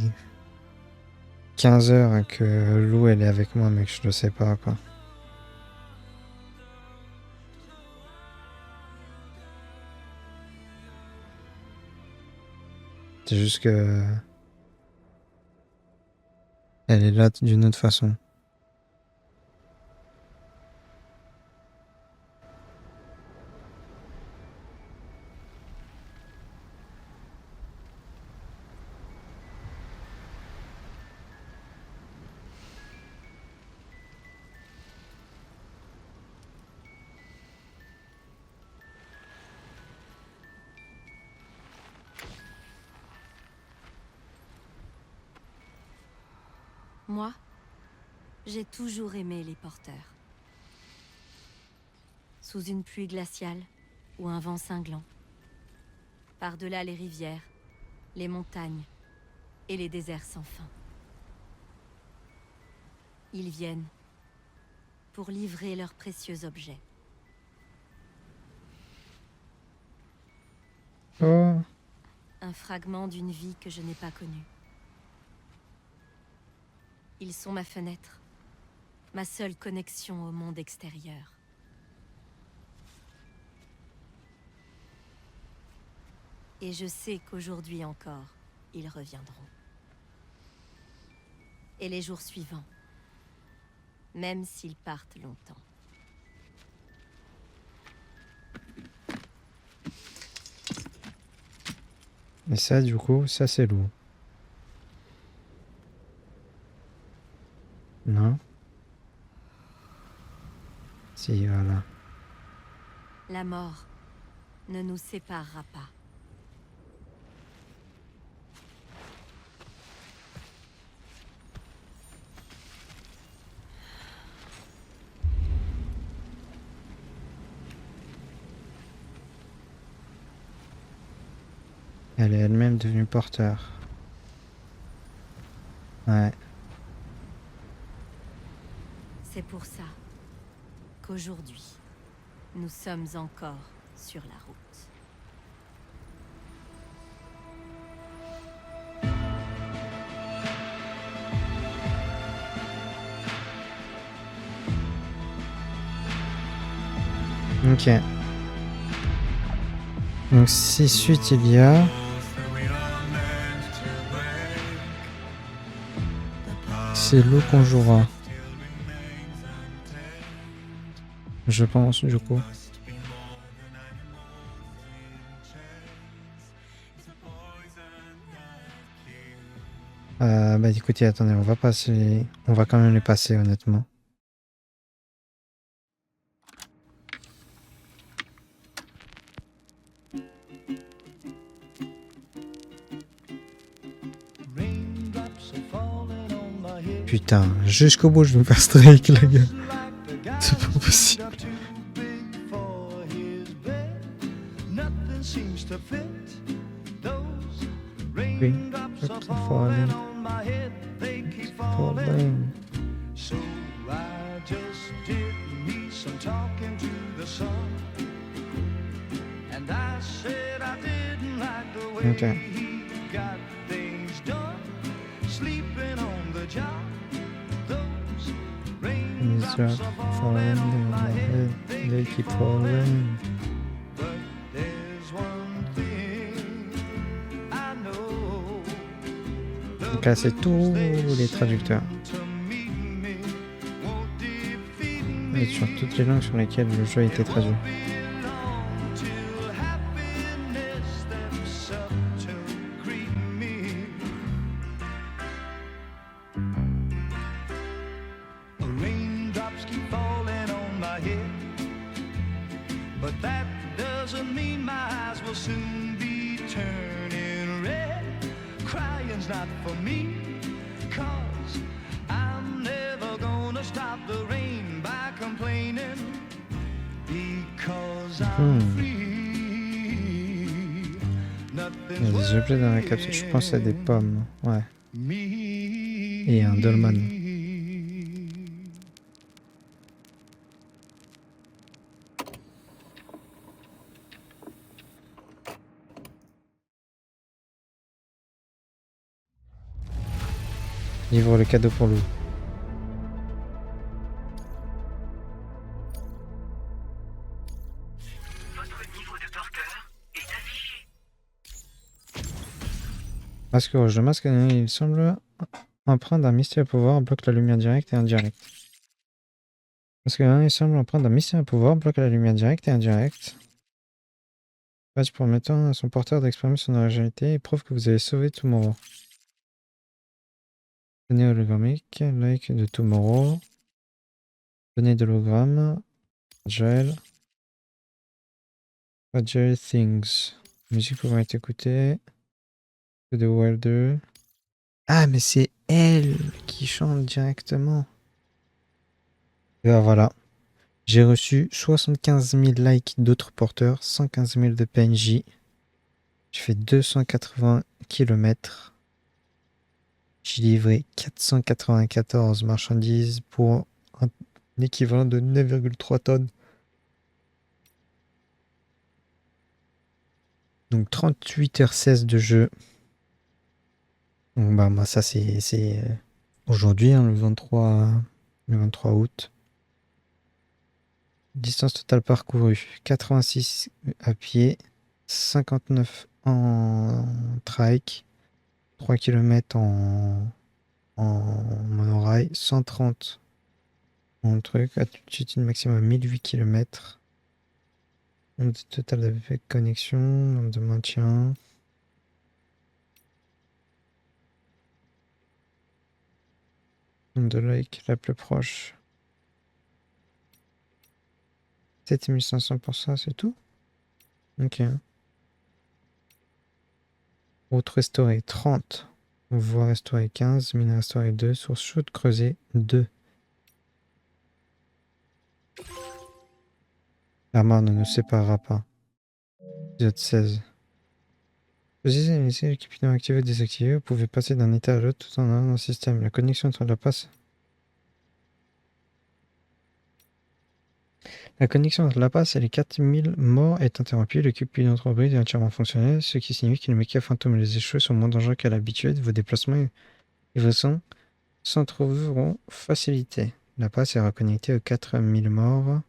15 heures que Lou elle est avec moi, mais que je le sais pas quoi. C'est juste que elle est là d'une autre façon. Moi, j'ai toujours aimé les porteurs. Sous une pluie glaciale ou un vent cinglant. Par-delà les rivières, les montagnes et les déserts sans fin. Ils viennent pour livrer leurs précieux objets. Oh. Un fragment d'une vie que je n'ai pas connue. Ils sont ma fenêtre, ma seule connexion au monde extérieur. Et je sais qu'aujourd'hui encore, ils reviendront. Et les jours suivants, même s'ils partent longtemps. Et ça, du coup, ça c'est Lou. Non. Si, voilà. La mort ne nous séparera pas. Elle est elle-même devenue porteur. Ouais. C'est pour ça qu'aujourd'hui, nous sommes encore sur la route. Ok. Donc si suite il y a... C'est Lou qu'on jouera. Je pense du coup. Bah écoutez, attendez, on va passer... On va quand même les passer honnêtement. Putain, jusqu'au bout je vais me faire strike la gueule. C'est pas possible. Ok. These drops falling on my head, they keep falling. Donc là c'est tous les traducteurs. Et sur toutes les langues sur lesquelles le jeu a été traduit. Il y a des objets dans la capsule. Je pense à des pommes. Ouais. Et un dolman. Livre le cadeau pour Lou. Masque rouge. Le masque, il semble empreint d'un mystérieux pouvoir, bloque la lumière directe et indirecte. Parce que il semble empreint d'un mystérieux pouvoir, bloque la lumière directe et indirecte. Badge permettant à son porteur d'exprimer son originalité et prouve que vous avez sauvé Tomorrow. Données hologrammiques, like de Tomorrow. Données d'hologramme. Fragile. Fragile Things. Musique pouvant être écoutée. De Wilder. Ah, mais c'est elle qui chante directement. Et ben voilà. J'ai reçu 75 000 likes d'autres porteurs, 115 000 de PNJ. J'ai fait 280 km. J'ai livré 494 marchandises pour un équivalent de 9,3 tonnes. Donc 38h16 de jeu. Donc bah ça c'est aujourd'hui, hein, le 23 août. Distance totale parcourue 86 à pied, 59 en trike, 3 km en monorail, 130 en truc, altitude maximum 1008 km. Nombre total de connexion, nombre de maintien. Nombre de likes la plus proche. 7500 pour ça, c'est tout? Ok. Route restaurée 30. Voie restaurée 15. Mine restaurée 2. Source chaude creusée 2. La mort ne nous séparera pas. Épisode 16. Choisissez et laissez l'équipement activé ou désactivé. Vous pouvez passer d'un état à l'autre tout en allant dans le système. La connexion entre la passe. La connexion entre la passe et les 4000 morts est interrompue. Le cube d'entreprise est entièrement fonctionnel, ce qui signifie que les mécas fantômes et les échoués sont moins dangereux qu'à l'habitude. Vos déplacements et vos sons s'en trouveront facilités. La passe est reconnectée aux 4000 morts.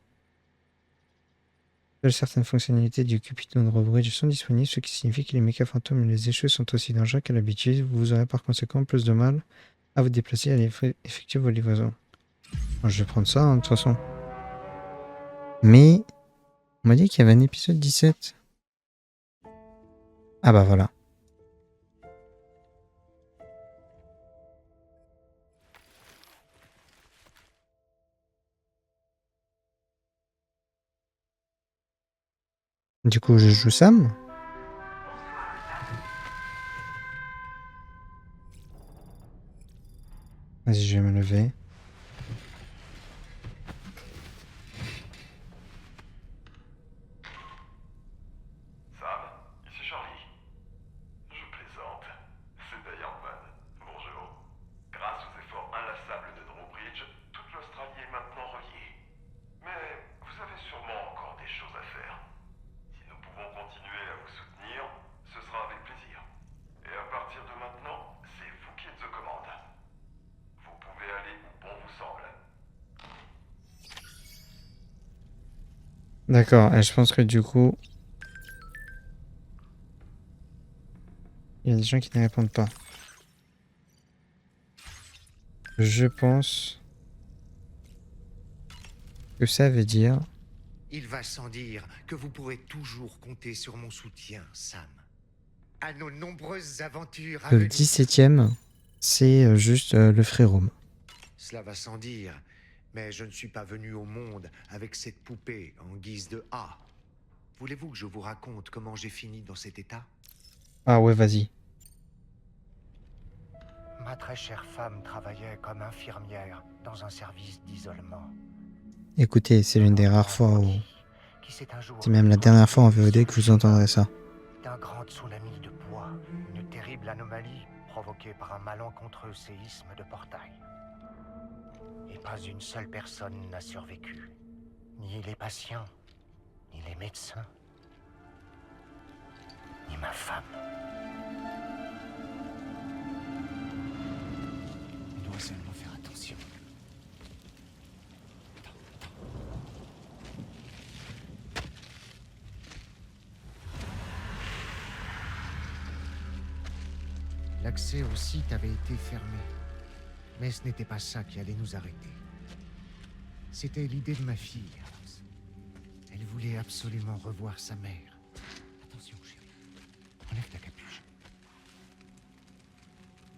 Seules certaines fonctionnalités du Cupidon Drawbridge sont disponibles, ce qui signifie que les mécas fantômes et les échoués sont aussi dangereux qu'à l'habitude. Vous aurez par conséquent plus de mal à vous déplacer et à effectuer vos livraisons. Bon, je vais prendre ça, hein, de toute façon. Mais on m'a dit qu'il y avait un épisode 17. Ah bah voilà. Du coup, je joue Sam. Vas-y, je vais me lever. D'accord, et je pense que du coup, il y a des gens qui ne répondent pas. Je pense que ça veut dire... Il va sans dire que vous pourrez toujours compter sur mon soutien, Sam. À nos nombreuses aventures à Le venir. 17ème, c'est juste le frérôme. Cela va sans dire, mais je ne suis pas venu au monde avec cette poupée en guise de A. Voulez-vous que je vous raconte comment j'ai fini dans cet état? Ah ouais, vas-y. Ma très chère femme travaillait comme infirmière dans un service d'isolement. Écoutez, c'est l'une des rares fois où... C'est même la dernière fois en VOD que vous entendrez ça. est un grand tsunami de poids, une terrible anomalie provoquée par un malencontreux séisme de portail. Et pas une seule personne n'a survécu. Ni les patients, ni les médecins, ni ma femme. On doit seulement faire attention. L'accès au site avait été fermé. Mais ce n'était pas ça qui allait nous arrêter. C'était l'idée de ma fille, Alex. Elle voulait absolument revoir sa mère. Attention, chérie. Enlève ta capuche.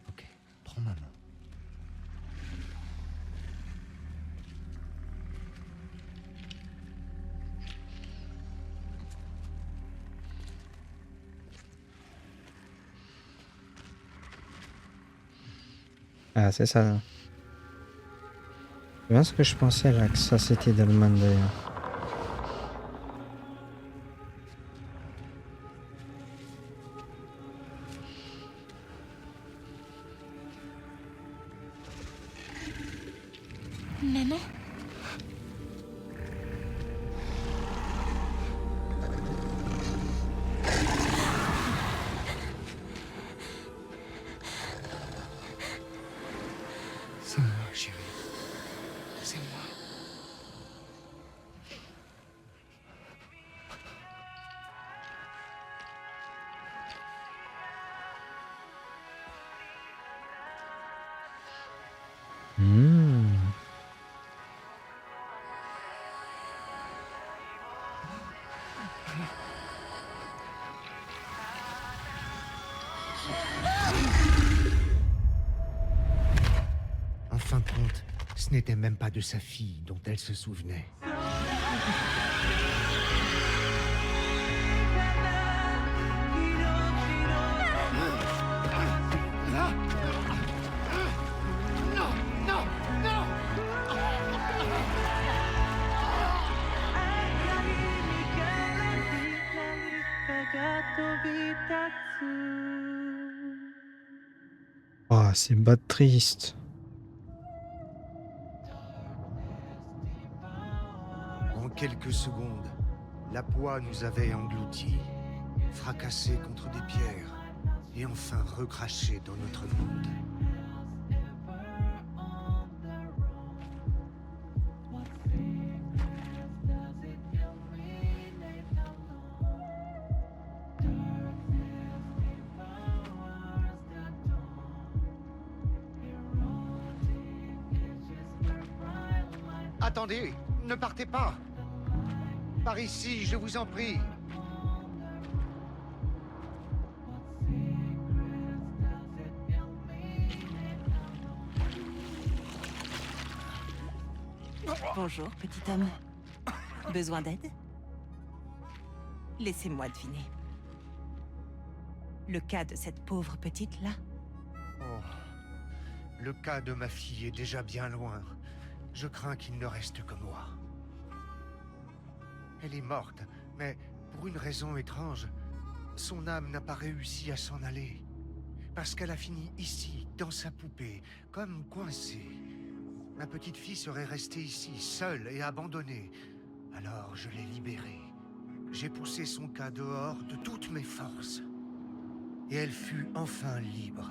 Ok, prends ma main. Ah, c'est ça. Là. C'est bien ce que je pensais là, que ça c'était Delman d'ailleurs. Maman? C'est moi, chérie. C'est moi. En fin de compte, ce n'était même pas de sa fille dont elle se souvenait. Oh, c'est bad triste. En quelques secondes, la poix nous avait engloutis, fracassés contre des pierres, et enfin recrachés dans notre monde. Attendez, ne partez pas. Par ici, je vous en prie. Bonjour, petit homme. Besoin d'aide? Laissez-moi deviner. Le cas de cette pauvre petite-là? Oh, le cas de ma fille est déjà bien loin. Je crains qu'il ne reste que moi. Elle est morte, mais pour une raison étrange, son âme n'a pas réussi à s'en aller. Parce qu'elle a fini ici, dans sa poupée, comme coincée. Ma petite fille serait restée ici, seule et abandonnée. Alors je l'ai libérée. J'ai poussé son cas dehors de toutes mes forces. Et elle fut enfin libre.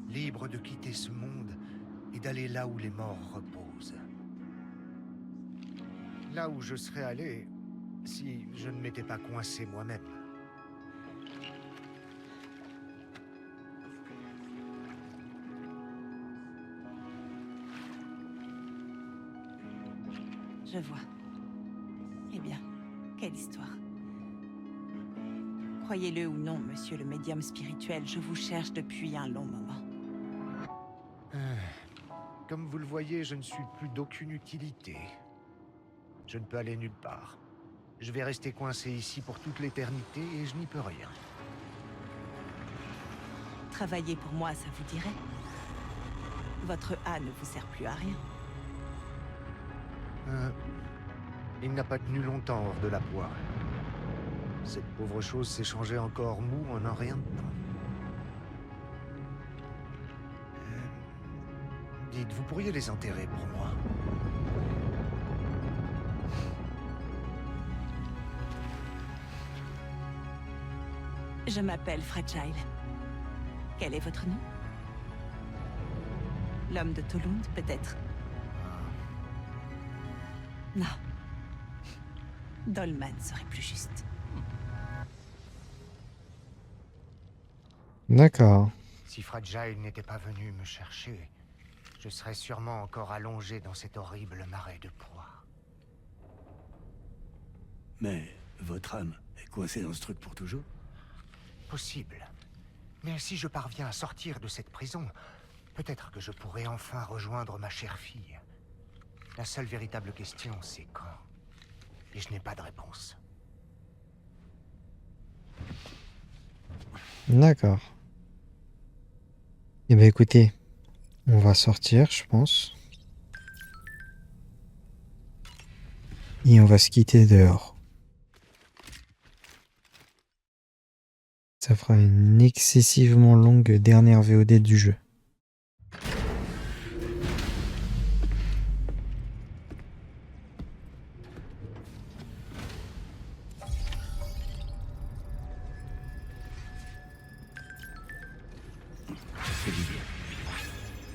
Libre de quitter ce monde et d'aller là où les morts reposent. Là où je serais allé si je ne m'étais pas coincé moi-même. Je vois. Eh bien, quelle histoire. Croyez-le ou non, monsieur le médium spirituel, je vous cherche depuis un long moment. Comme vous le voyez, je ne suis plus d'aucune utilité. Je ne peux aller nulle part. Je vais rester coincé ici pour toute l'éternité et je n'y peux rien. Travailler pour moi, ça vous dirait? Votre A ne vous sert plus à rien. Il n'a pas tenu longtemps hors de la poire. Cette pauvre chose s'est changée encore mou en un rien de temps. Dites, vous pourriez les enterrer pour moi? Je m'appelle Fragile. Quel est votre nom? L'homme de Tolund, peut-être? Non. Dolman serait plus juste. D'accord. Si Fragile n'était pas venu me chercher, je serais sûrement encore allongé dans cet horrible marais de poids. Mais votre âme est coincée dans ce truc pour toujours? Possible. Mais si je parviens à sortir de cette prison, peut-être que je pourrai enfin rejoindre ma chère fille. La seule véritable question, c'est quand. Et je n'ai pas de réponse. D'accord. Eh bien écoutez, on va sortir, je pense. Et on va se quitter dehors. Ça fera une excessivement longue dernière VOD du jeu.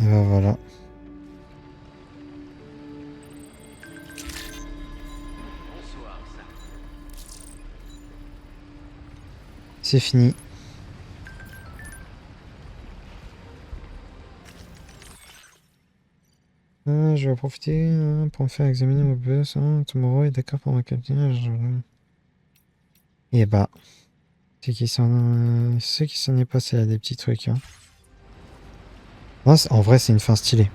Et ben voilà. C'est fini. Je vais profiter pour me faire examiner mon bus. Tomorrow est d'accord pour ma capture. Et bah, ce qui s'en est passé à des petits trucs. Hein. Non, en vrai, c'est une fin stylée.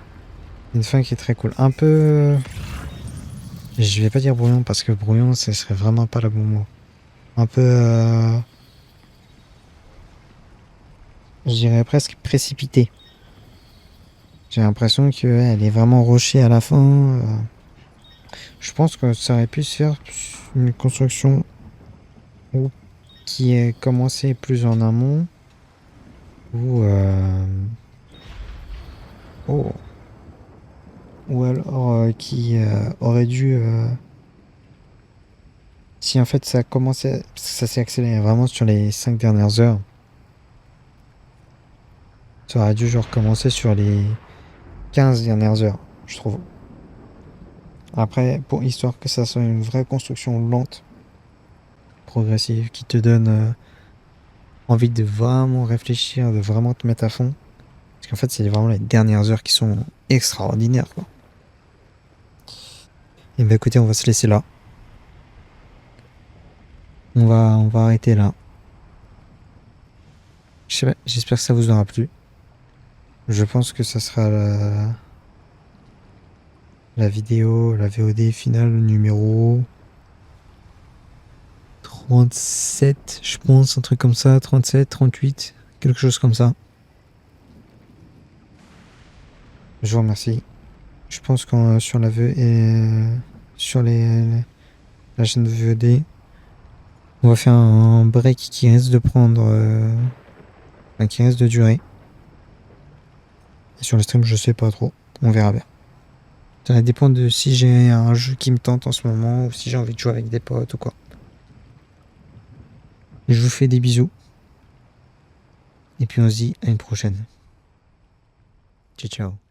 Une fin qui est très cool. Un peu... Je vais pas dire brouillon parce que brouillon, ce serait vraiment pas le bon mot. Un peu... Je dirais presque précipité. J'ai l'impression qu'elle est vraiment rushée à la fin. Je pense que ça aurait pu se faire une construction qui est commencée plus en amont. Ou alors qui aurait dû... Si en fait ça commençait... Ça s'est accéléré vraiment sur les 5 dernières heures. Ça aurait dû genre commencer sur les 15 dernières heures, je trouve. Après, pour histoire que ça soit une vraie construction lente, progressive, qui te donne envie de vraiment réfléchir, de vraiment te mettre à fond. Parce qu'en fait, c'est vraiment les dernières heures qui sont extraordinaires, quoi. Et bah écoutez, on va se laisser là. On va arrêter là. Je sais pas, j'espère que ça vous aura plu. Je pense que ça sera la vidéo, la VOD finale numéro 37, je pense, un truc comme ça, 37, 38, quelque chose comme ça. Je vous remercie. Je pense que sur la sur la chaîne de VOD, on va faire un break qui risque de prendre, qui risque de durer. Et sur le stream, je sais pas trop. On verra bien. Ça va dépendre de si j'ai un jeu qui me tente en ce moment ou si j'ai envie de jouer avec des potes ou quoi. Je vous fais des bisous. Et puis on se dit à une prochaine. Ciao ciao.